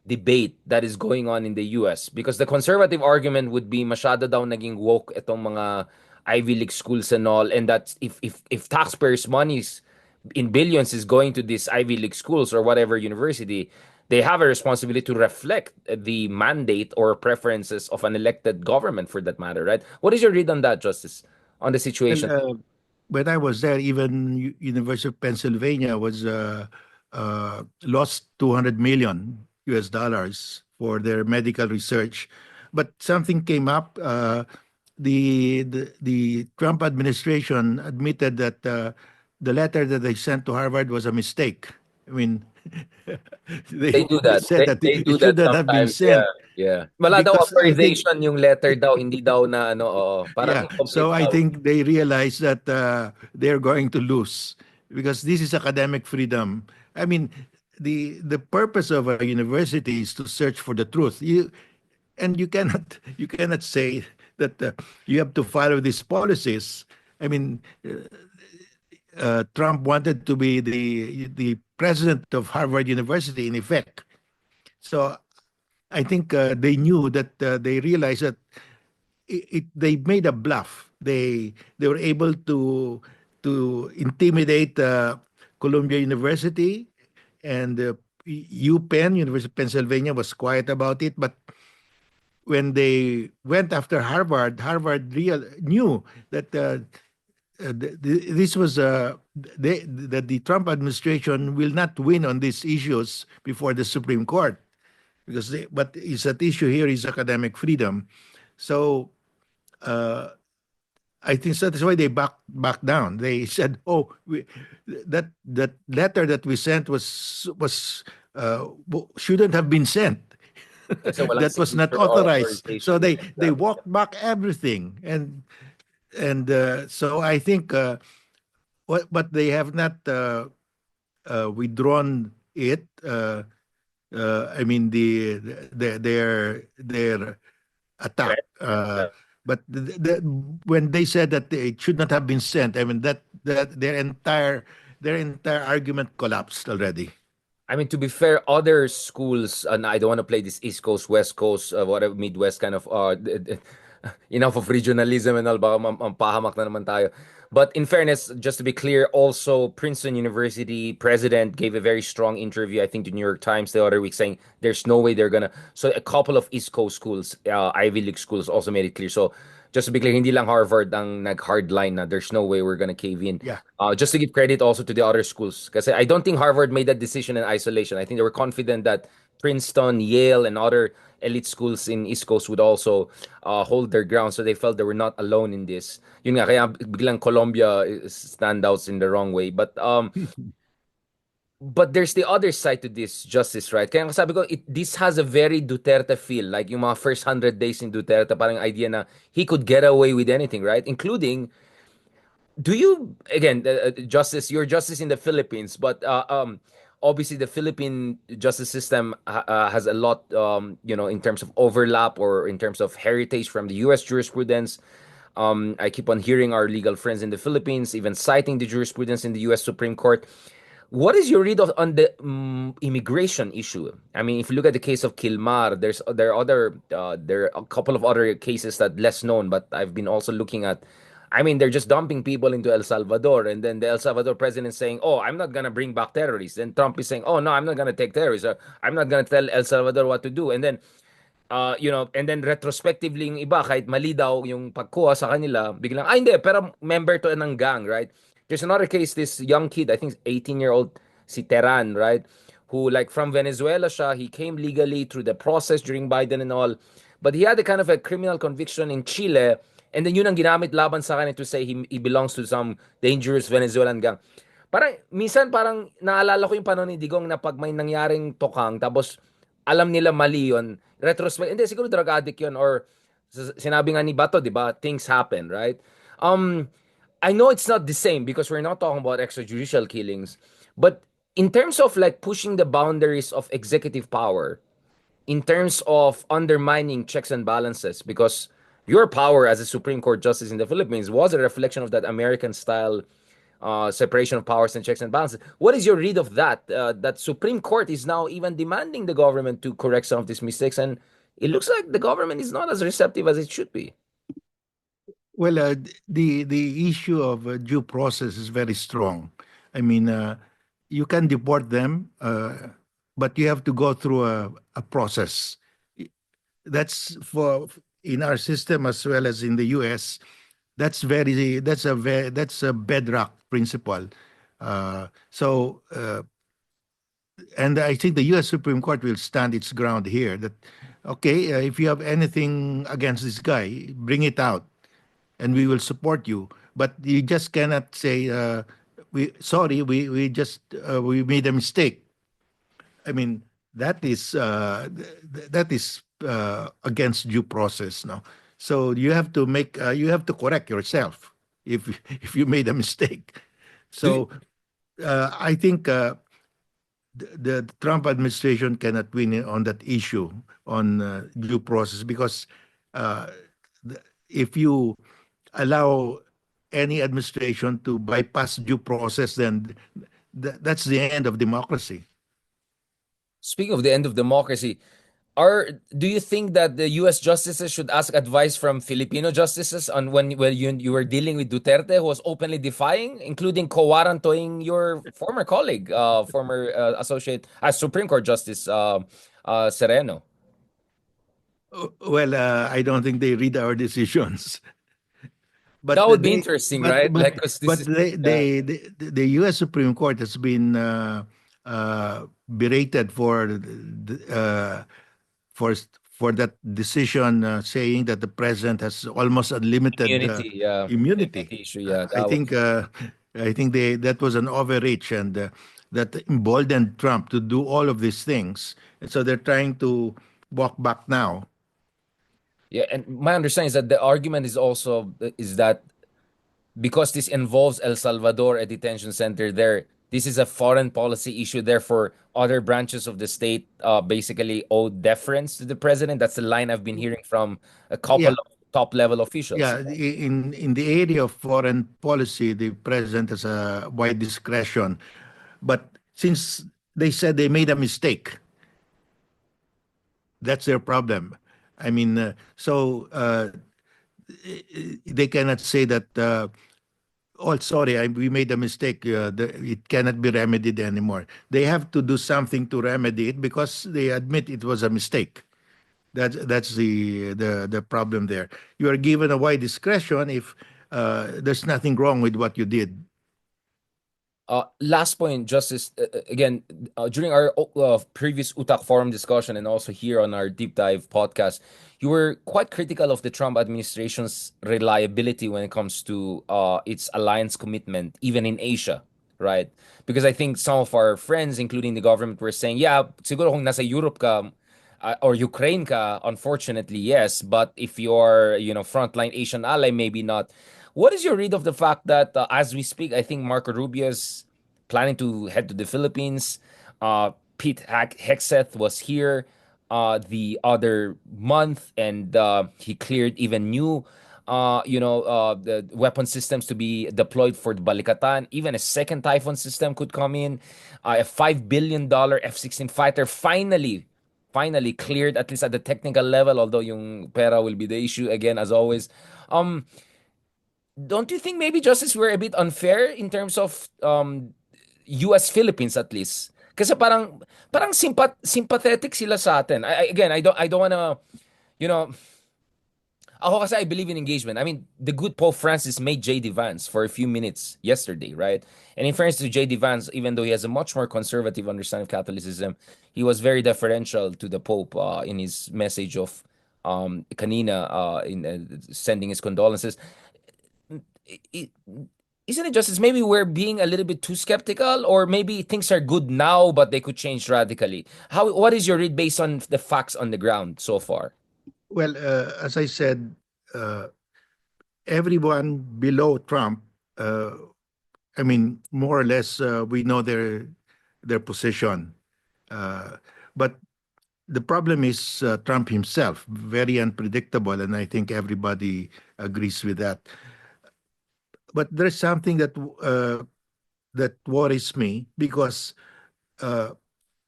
debate that is going on in the US? Because the conservative argument would be masyado daw naging woke itong mga Ivy League schools and all, and that if taxpayers' monies in billions is going to these Ivy League schools or whatever university, they have a responsibility to reflect the mandate or preferences of an elected government for that matter, right? What is your read on that, Justice, on the Well, situation? when I was there, even University of Pennsylvania was lost 200 million US dollars for their medical research, but something came up. The Trump administration admitted that the letter that they sent to Harvard was a mistake. I mean, They do they that. said that They it do should that not have been sometimes. Yeah. sent Yeah. Wala daw because I think. authorization yung letter daw, hindi daw na ano, oo. Parang Yeah, incomplete so I daw. think they realize that they're going to lose because this is academic freedom. I mean, the purpose of a university is to search for the truth. You cannot you cannot say that you have to follow these policies. I mean, Trump wanted to be the president of Harvard University in effect. So I think they knew that they realized that they made a bluff. They were able to intimidate Columbia University, and UPenn, University of Pennsylvania, was quiet about it. But when they went after Harvard, Harvard knew that this was that the Trump administration will not win on these issues before the Supreme Court because what is at issue here is academic freedom. So uh, I think so that's why they backed down. They said, "Oh, that letter that we sent shouldn't have been sent. Kasi walang That was not signature or authorized." So authorization. they walked back everything, and so I think but they have not withdrawn it. I mean their attack. But when they said that it should not have been sent, I mean that their entire argument collapsed already. I mean, to be fair, other schools, and I don't want to play this East Coast, West Coast, whatever, Midwest kind of, enough of regionalism and all, baka mampahamak na naman tayo. But in fairness, just to be clear, also Princeton University president gave a very strong interview, I think, to New York Times the other week, saying there's no way they're gonna. So a couple of East Coast schools, Ivy League schools, also made it clear. So just to be clear, hindi lang Harvard ang nag-hardline na there's no way we're gonna cave in. Yeah. Just to give credit also to the other schools, because I don't think Harvard made that decision in isolation. I think they were confident that Princeton, Yale, and other elite schools in East Coast would also hold their ground. So they felt they were not alone in this. Yun nga, kaya biglang Colombia standouts in the wrong way. But there's the other side to this justice, right? Kaya sabi ko, this has a very Duterte feel. Like yung mga first 100 days in Duterte, parang idea na he could get away with anything, right? Including do you again justice your justice in the Philippines, but obviously the Philippine justice system has a lot in terms of overlap or in terms of heritage from the US jurisprudence. I keep on hearing our legal friends in the Philippines even citing the jurisprudence in the US Supreme Court. What is your read of on the immigration issue? I mean, if you look at the case of Kilmar, there are a couple of other cases that less known, but I've been also looking at. I mean, they're just dumping people into El Salvador, and then the El Salvador president is saying, "Oh, I'm not gonna bring back terrorists." Then Trump is saying, "Oh no, I'm not gonna take terrorists. I'm not gonna tell El Salvador what to do." And then and then retrospectively yung iba, kahit mali daw yung pagkuha sa kanila, biglang, hindi, pero member to ng gang, right? There's another case, this young kid, I think 18-year-old, si Teran, right? Who, like, from Venezuela siya, he came legally through the process during Biden and all, but he had a kind of a criminal conviction in Chile, and then yun ang ginamit laban sa kanya to say he belongs to some dangerous Venezuelan gang. Parang, minsan parang naalala ko yung panahon ni Digong na pag may nangyaring tokang, tapos alam nila mali yun, retrospect, hindi, siguro drug addict yun, or sinabi nga ni Bato, di ba, things happen, right? Um, I know it's not the same because we're not talking about extrajudicial killings, but in terms of like pushing the boundaries of executive power, in terms of undermining checks and balances, because your power as a Supreme Court justice in the Philippines was a reflection of that American style separation of powers and checks and balances. What is your read of that? That Supreme Court is now even demanding the government to correct some of these mistakes, and it looks like the government is not as receptive as it should be. Well, the issue of due process is very strong. I mean, you can deport them, but you have to go through a process. That's for in our system as well as in the U.S. That's a bedrock principle. And I think the U.S. Supreme Court will stand its ground here. That okay, if you have anything against this guy, bring it out and we will support you. But you just cannot say, "We sorry, we made a mistake." I mean, that is against due process now. So you have to correct yourself if if you made a mistake. Do you, So I think the Trump administration cannot win on that issue on due process because uh, if you allow any administration to bypass due process, then that's the end of democracy. Speaking of the end of democracy, are do you think that the U.S. justices should ask advice from Filipino justices on when you were dealing with Duterte, who was openly defying, including co-warrantoing your former colleague, former associate as Supreme Court Justice Sereno? Well, I don't think they read our decisions, but That would be interesting, right? Like, because this but is uh, the U.S. Supreme Court has been berated for for that decision, saying that the president has almost unlimited Immunity, yeah. immunity. Immunity issue, yeah. I That was think that was an overreach, and that emboldened Trump to do all of these things. And so they're trying to walk back now. yeah, and my understanding is that the argument is also is that because this involves El Salvador, a detention center there, this is a foreign policy issue. Therefore, other branches of the state basically owe deference to the president. That's the line I've been hearing from a couple Yeah, of top level officials. yeah. In the area of foreign policy, the president has a wide discretion, but since they said they made a mistake, that's their problem. I mean, they cannot say that. Oh, sorry, we made a mistake. It cannot be remedied anymore. They have to do something to remedy it because they admit it was a mistake. That's the problem there. You are given a wide discretion if there's nothing wrong with what you did. Last point, Justice. Again, during our previous UTAC forum discussion and also here on our deep dive podcast, you were quite critical of the Trump administration's reliability when it comes to its alliance commitment, even in Asia, right? Because I think some of our friends, including the government, were saying, yeah, siguro kung nasa Europe ka or Ukraine ka, unfortunately, yes. But if you're, frontline Asian ally, maybe not. What is your read of the fact that as we speak, I think Marco Rubio is planning to head to the Philippines. Pete Hegseth was here the other month, and he cleared even new, the weapon systems to be deployed for the Balikatan. Even a second Typhoon system could come in. A $5 billion F-16 fighter finally cleared, at least at the technical level, although yung pera will be the issue again, as always. Um, don't you think maybe Justice we're a bit unfair in terms of US Philippines at least? Kasi parang sympathetic sila sa atin. Again, I don't wanna, you know, ako kasi I believe in engagement. I mean, the good Pope Francis made J.D. Vance for a few minutes yesterday, right? And in fairness to J.D. Vance, even though he has a much more conservative understanding of Catholicism, he was very deferential to the Pope in his message of kanina in sending his condolences. I- isn't it just maybe we're being a little bit too skeptical, or maybe things are good now but they could change radically? What is your read based on the facts on the ground so far? Well, as I said, uh, everyone below Trump, uh, I mean, more or less, we know their position. Uh, but the problem is Trump himself, very unpredictable, and I think everybody agrees with that. But there's something that worries me because uh,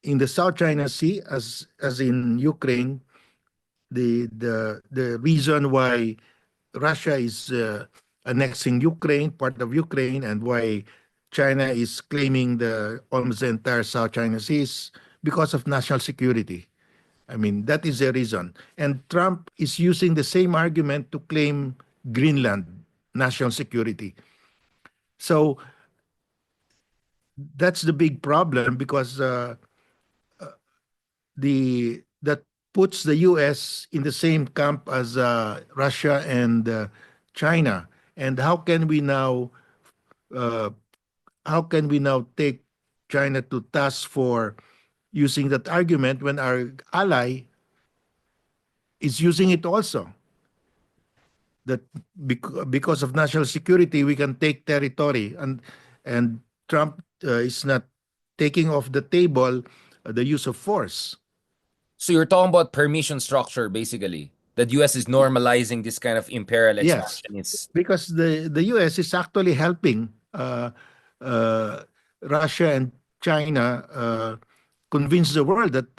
in the South China Sea, as in Ukraine, the reason why Russia is annexing Ukraine, part of Ukraine, and why China is claiming the almost the entire South China Sea is because of national security. I mean, that is the reason. And Trump is using the same argument to claim Greenland national security. So that's the big problem because the that puts the U.S. in the same camp as Russia and China. And uh, how can we now take China to task for using that argument when our ally is using it also? That because of national security, we can take territory, and Trump is not taking off the table the use of force. So you're talking about permission structure, basically. That US is normalizing this kind of imperial Yes, expansion. It's because the U.S. is actually helping uh, Russia and China convince the world that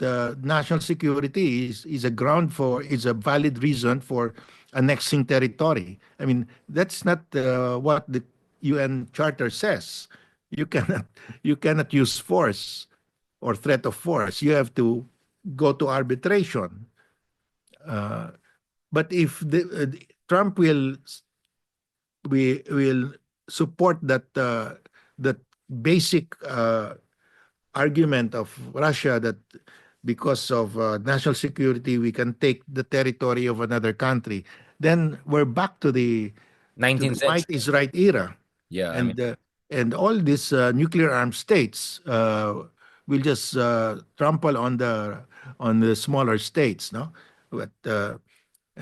national security is a ground for is a valid reason for annexing territory. I mean, that's not what the UN Charter says. You cannot you cannot use force or threat of force. You have to go to arbitration. But if Trump will support that basic argument of Russia that because of national security, we can take the territory of another country, then we're back to 19th the might century. is right era, Yeah, I mean, and all these nuclear armed states will just trample on the smaller states, no? But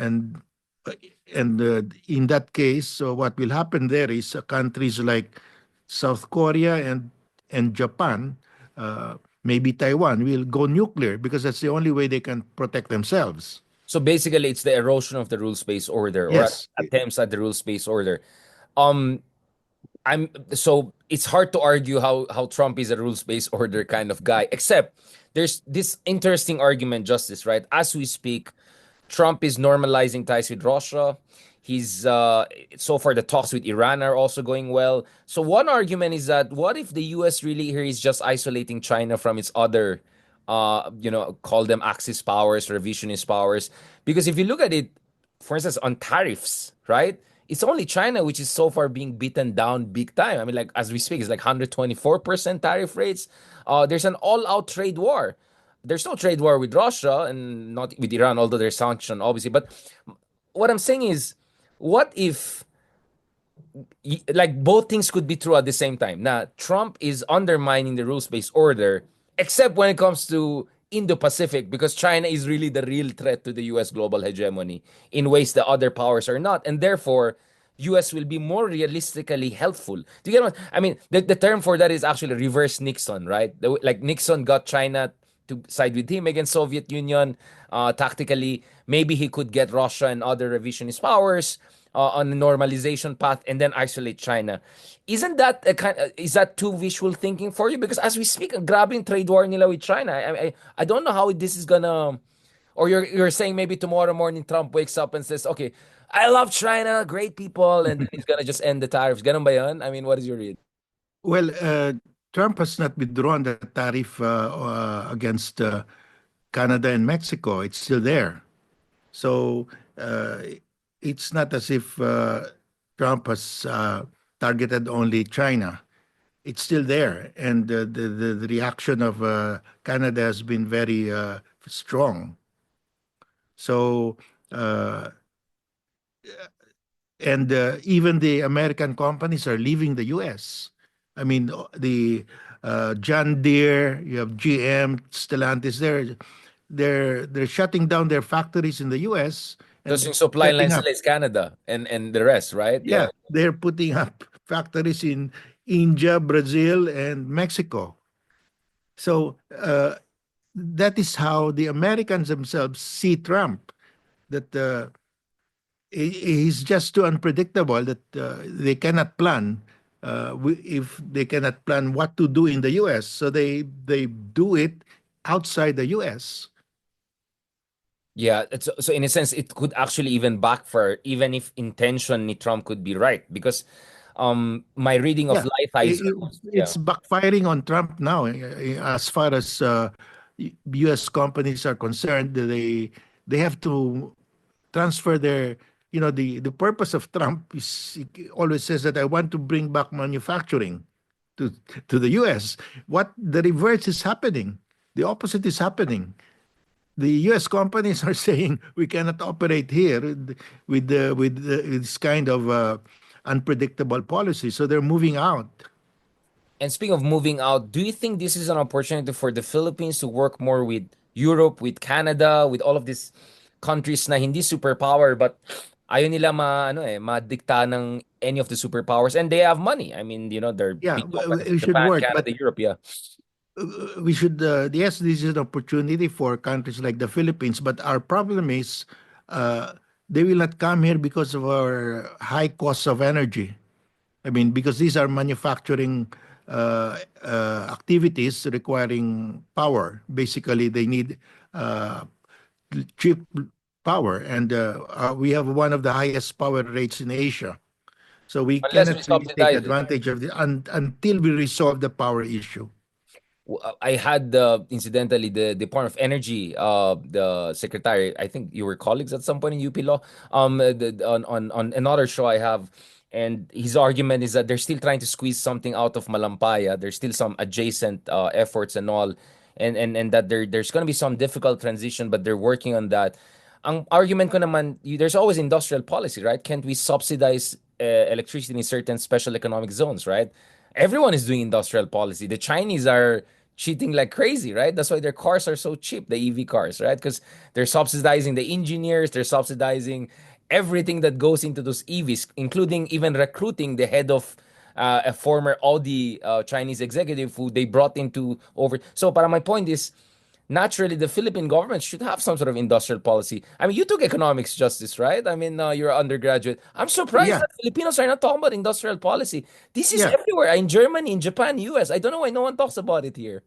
and uh, in that case, so what will happen there is countries like South Korea and Japan, maybe Taiwan, will go nuclear because that's the only way they can protect themselves. so basically it's the erosion of the rules-based order or Yes. attempts at the rules-based order. Um, I'm so it's hard to argue how Trump is a rules-based order kind of guy, except there's this interesting argument, Justice, right? As we speak, Trump is normalizing ties with Russia. He's so far the talks with Iran are also going well. So one argument is that what if the US really here is just isolating China from its other call them Axis powers, revisionist powers. Because if you look at it, for instance, on tariffs, right? It's only China which is so far being beaten down big time. I mean, like as we speak, it's like 124% tariff rates. There's an all-out trade war. There's no trade war with Russia and not with Iran, although there's sanction, obviously. But what I'm saying is, what if like both things could be true at the same time? Now, Trump is undermining the rules-based order, except when it comes to Indo-Pacific, because China is really the real threat to the U.S. global hegemony in ways the other powers are not, and therefore. US will be more realistically helpful. Do you get what I mean? The term for that is actually reverse Nixon, right? Like Nixon got China to side with him against Soviet Union tactically. Maybe he could get Russia and other revisionist powers on a normalization path and then isolate China. Isn't that a kind? Is that too visual thinking for you? Because as we speak, grabbing trade war nila with China. I don't know how this is gonna. Or you're saying maybe tomorrow morning Trump wakes up and says, "Okay, I love China, great people," and then he's gonna just end the tariffs. Ganun ba yan? I mean, what is your read? Well, Trump has not withdrawn the tariff against Canada and Mexico. It's still there. So it's not as if Trump has targeted only China. It's still there, and the reaction of Canada has been very strong. So uh, and even the American companies are leaving the U.S. I mean, the John Deere, you have GM, Stellantis. They're shutting down their factories in the U.S. Because and yung supply setting lines up. nila is Canada and the rest, right? Yeah. Yeah, they're putting up factories in India, Brazil, and Mexico. So that is how the Americans themselves see Trump. That he's just too unpredictable that they cannot plan. If they cannot plan what to do in the U.S., so they do it outside the U.S. Yeah, so in a sense, it could actually even backfire, even if intention ni Trump could be right. Because my reading of Yeah, Life Heiser, yeah. it's backfiring on Trump now. As far as U.S. companies are concerned, they have to transfer their. The purpose of Trump is he always says that I want to bring back manufacturing to to the U.S. What the reverse is happening. The opposite is happening. The U.S. companies are saying we cannot operate here with this kind of unpredictable policy, so they're moving out. And speaking of moving out, do you think this is an opportunity for the Philippines to work more with Europe, with Canada, with all of these countries na hindi superpower but ayaw nila madikta ng any of the superpowers and they have money. I mean, they're Yeah, big companies, we should Japan, work, Canada, but Europe, yeah. we should. Yes, this is an opportunity for countries like the Philippines, but our problem is uh, they will not come here because of our high costs of energy. I mean, because these are manufacturing activities requiring power. Basically, they need uh, cheap power, and we have one of the highest power rates in Asia. So we Unless we cannot really take subsidize it. advantage of until we resolve the power issue. I had incidentally the Department of Energy, the secretary. I think you were colleagues at some point in UP Law. On another show I have, and his argument is that they're still trying to squeeze something out of Malampaya. There's still some adjacent efforts and all, and that there's going to be some difficult transition, but they're working on that. Ang argument ko naman, there's always industrial policy, right? Can't we subsidize electricity in certain special economic zones, right? Everyone is doing industrial policy. The Chinese are cheating like crazy, right? That's why their cars are so cheap, the EV cars, right? Because they're subsidizing the engineers, they're subsidizing everything that goes into those EVs, including even recruiting the head of a former Audi Chinese executive who they brought into over. So, para my point is, naturally, the Philippine government should have some sort of industrial policy. I mean, you took economics, Justice, right? I mean, you're an undergraduate. I'm surprised Yeah, that Filipinos are not talking about industrial policy. This is yeah, everywhere in Germany, in Japan, US. I don't know why no one talks about it here.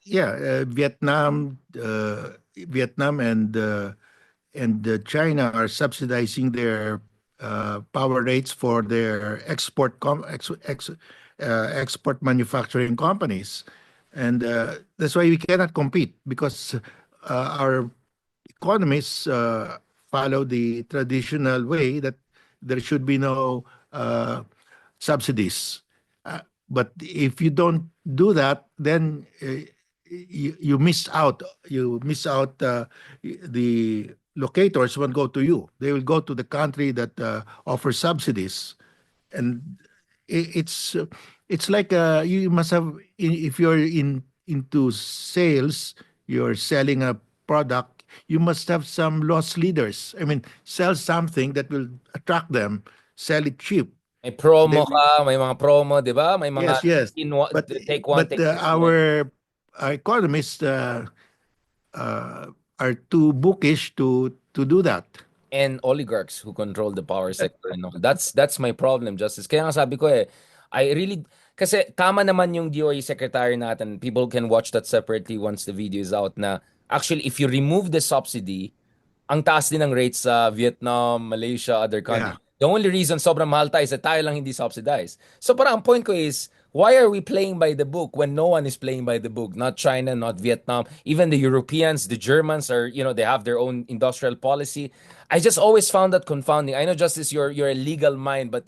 yeah. Vietnam and China are subsidizing their power rates for their export manufacturing companies, and that's why we cannot compete because our economists follow the traditional way that there should be no subsidies. Uh, but if you don't do that, then you miss out. You miss out. The locators won't go to you. They will go to the country that offers subsidies, and it's like you must have if you're into sales, you're selling a product. You must have some loss leaders. I mean, sell something that will attract them. Sell it cheap. May They promo will, ka, may mga promo, di ba? May mga yes, yes. But take one, but take two. our economists uh, are too bookish to do that. And oligarchs who control the power sector and all. That's my problem, Justice. Kaya nga sabi ko I really kasi tama naman yung DOE secretary natin. People can watch that separately once the video is out na actually if you remove the subsidy, ang taas din ng rates sa Vietnam, Malaysia, other countries. Yeah. The only reason sobrang mahal tayo is that tayo lang hindi subsidized. So parang ang point ko is, why are we playing by the book when no one is playing by the book? Not China, not Vietnam. Even the Europeans, the Germans are, they have their own industrial policy. I just always found that confounding. I know, Justice, you're a legal mind, but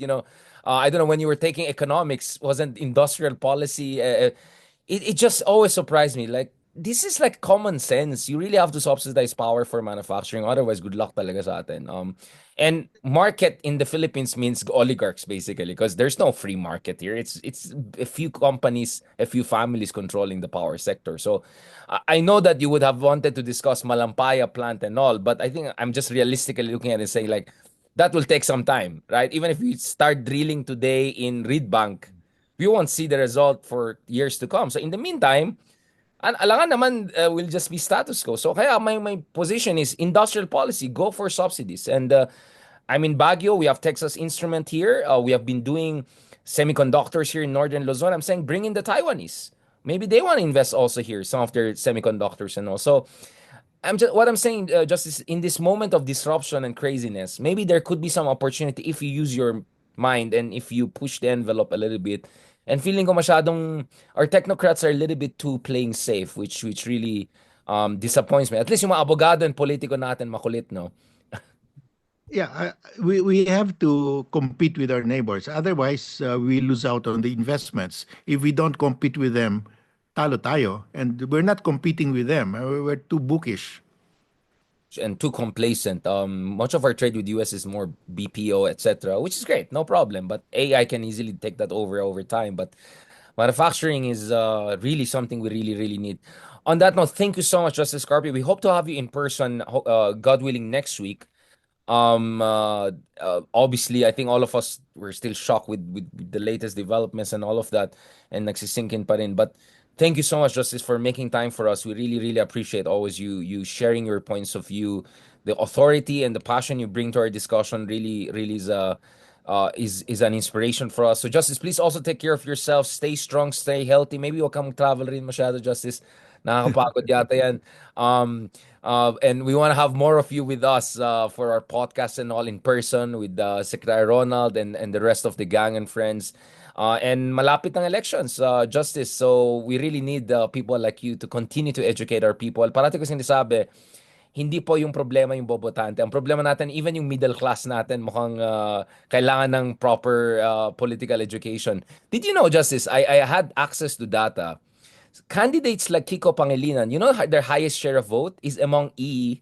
I don't know, when you were taking economics, wasn't industrial policy it just always surprised me. Like, this is like common sense. You really have to subsidize power for manufacturing. Otherwise, good luck talaga sa atin. And market in the Philippines means oligarchs basically, because there's no free market here. It's a few companies, a few families controlling the power sector. So I know that you would have wanted to discuss Malampaya plant and all, but I think I'm just realistically looking at it and saying like that will take some time, right? Even if we start drilling today in Reed Bank, we won't see the result for years to come. So in the meantime, alangan naman will just be status quo. So kaya my position is industrial policy, go for subsidies. And I'm in Baguio, we have Texas Instrument here. We have been doing semiconductors here in Northern Luzon. I'm saying bring in the Taiwanese. Maybe they want to invest also here, some of their semiconductors and all. So what I'm saying, just is in this moment of disruption and craziness, maybe there could be some opportunity if you use your mind and if you push the envelope a little bit. And feeling ko masyadong our technocrats are a little bit too playing safe, which really disappoints me. At least yung mga abogado and politiko natin makulit, no? Yeah, we have to compete with our neighbors. Otherwise, we lose out on the investments. If we don't compete with them, talo tayo. And we're not competing with them. We're too bookish. And too complacent. Much of our trade with US is more BPO, etc., which is great, no problem. But AI can easily take that over time. But manufacturing is really something we really, really need. On that note, thank you so much, Justice Carpio. We hope to have you in person, God willing, next week. Obviously, I think all of us were still shocked with the latest developments and all of that, and nagsisinkin pa rin. But thank you so much, Justice, for making time for us. We really, really appreciate always you sharing your points of view, the authority and the passion you bring to our discussion. Really, really is an inspiration for us. So, Justice, please also take care of yourself. Stay strong, stay healthy. Maybe wag kang travel rin masyado, Justice. Nakakapagod yata yan. And we want to have more of you with us for our podcast and all in person with Secretary Ronald and the rest of the gang and friends. And malapit ng elections, Justice. So we really need people like you to continue to educate our people. Parati ko sinasabi, hindi po yung problema yung bobotante. Ang problema natin, even yung middle class natin, mukhang kailangan ng proper political education. Did you know, Justice, I had access to data. Candidates like Kiko Pangilinan, their highest share of vote is among E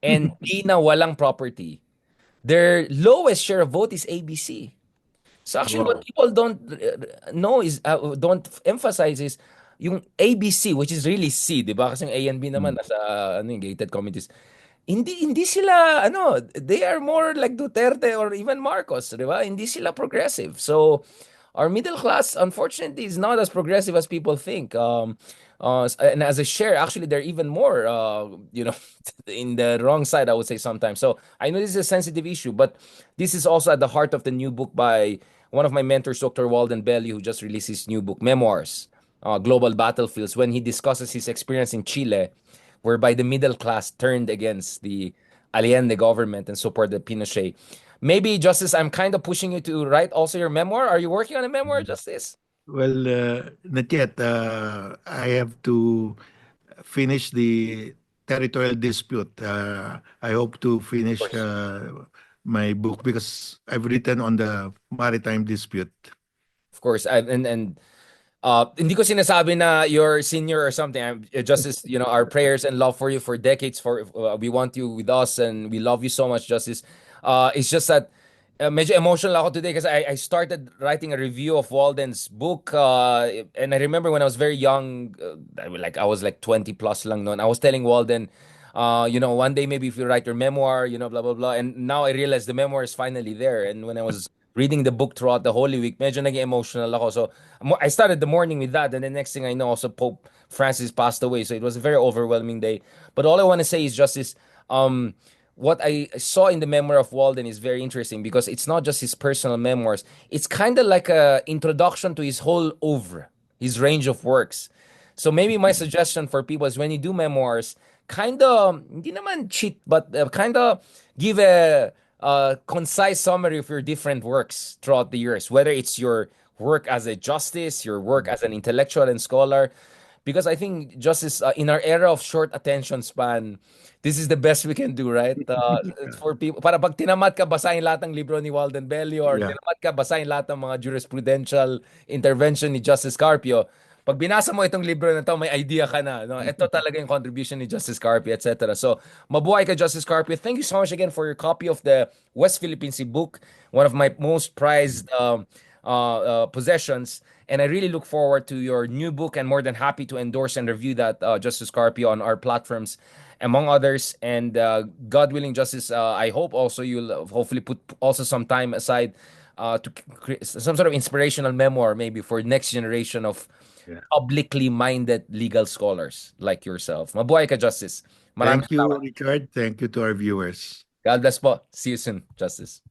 and D na walang property. Their lowest share of vote is ABC. So actually, what Wow. people don't know is, don't emphasize is yung ABC, which is really C, di ba? Kasi yung A and B naman Mm. nasa ano yung gated communities. Hindi sila they are more like Duterte or even Marcos, di ba? Hindi sila progressive. So our middle class, unfortunately, is not as progressive as people think. And as a share, actually, they're even more, in the wrong side, I would say sometimes. So I know this is a sensitive issue, but this is also at the heart of the new book by one of my mentors, Dr. Walden Belly, who just released his new book, Memoirs, Global Battlefields, when he discusses his experience in Chile, whereby the middle class turned against the Allende government and supported Pinochet. Maybe, Justice, I'm kind of pushing you to write also your memoir. Are you working on a memoir, Justice? Well, not yet. I have to finish the territorial dispute. I hope to Of finish course. my book because I've written on the maritime dispute. Of course. And hindi ko sinasabi na you're senior or something. Justice, our prayers and love for you for decades. We want you with us and we love you so much, Justice. It's just that medyo emotional ako today kasi I started writing a review of Walden's book. And I remember when I was very young, I was like 20 plus lang noon. I was telling Walden, one day maybe if you write your memoir, blah, blah, blah. And now I realized the memoir is finally there. And when I was reading the book throughout the Holy Week, medyo naging emotional ako. So I started the morning with that, and the next thing I know, also Pope Francis passed away. So it was a very overwhelming day. But all I want to say is, Justice, um, what I saw in the memoir of Walden is very interesting because it's not just his personal memoirs. It's kind of like a introduction to his whole oeuvre, his range of works. So maybe my suggestion for people is when you do memoirs, kind of, hindi naman cheat, but kind of give a concise summary of your different works throughout the years, whether it's your work as a justice, your work as an intellectual and scholar. Because I think justice, in our era of short attention span, this is the best we can do, right? For people, para pag tinamat ka, basahin lahat ng libro ni Walden Belli or Yeah. tinamat ka, basahin lahat ng mga jurisprudential intervention ni Justice Carpio. Pag binasa mo itong libro na to, may idea ka na. No? Ito talaga yung contribution ni Justice Carpio, etc. So, mabuhay ka, Justice Carpio. Thank you so much again for your copy of the West Philippine Sea book, one of my most prized possessions. And I really look forward to your new book and more than happy to endorse and review that, Justice Carpio, on our platforms, among others. And God willing, Justice, I hope also you'll hopefully put also some time aside to create some sort of inspirational memoir, maybe for next generation of Yeah. publicly minded legal scholars like yourself. Mabuhay ka, Justice. Maraming Thank you, salamat. Richard. Thank you to our viewers. God bless po. See you soon, Justice.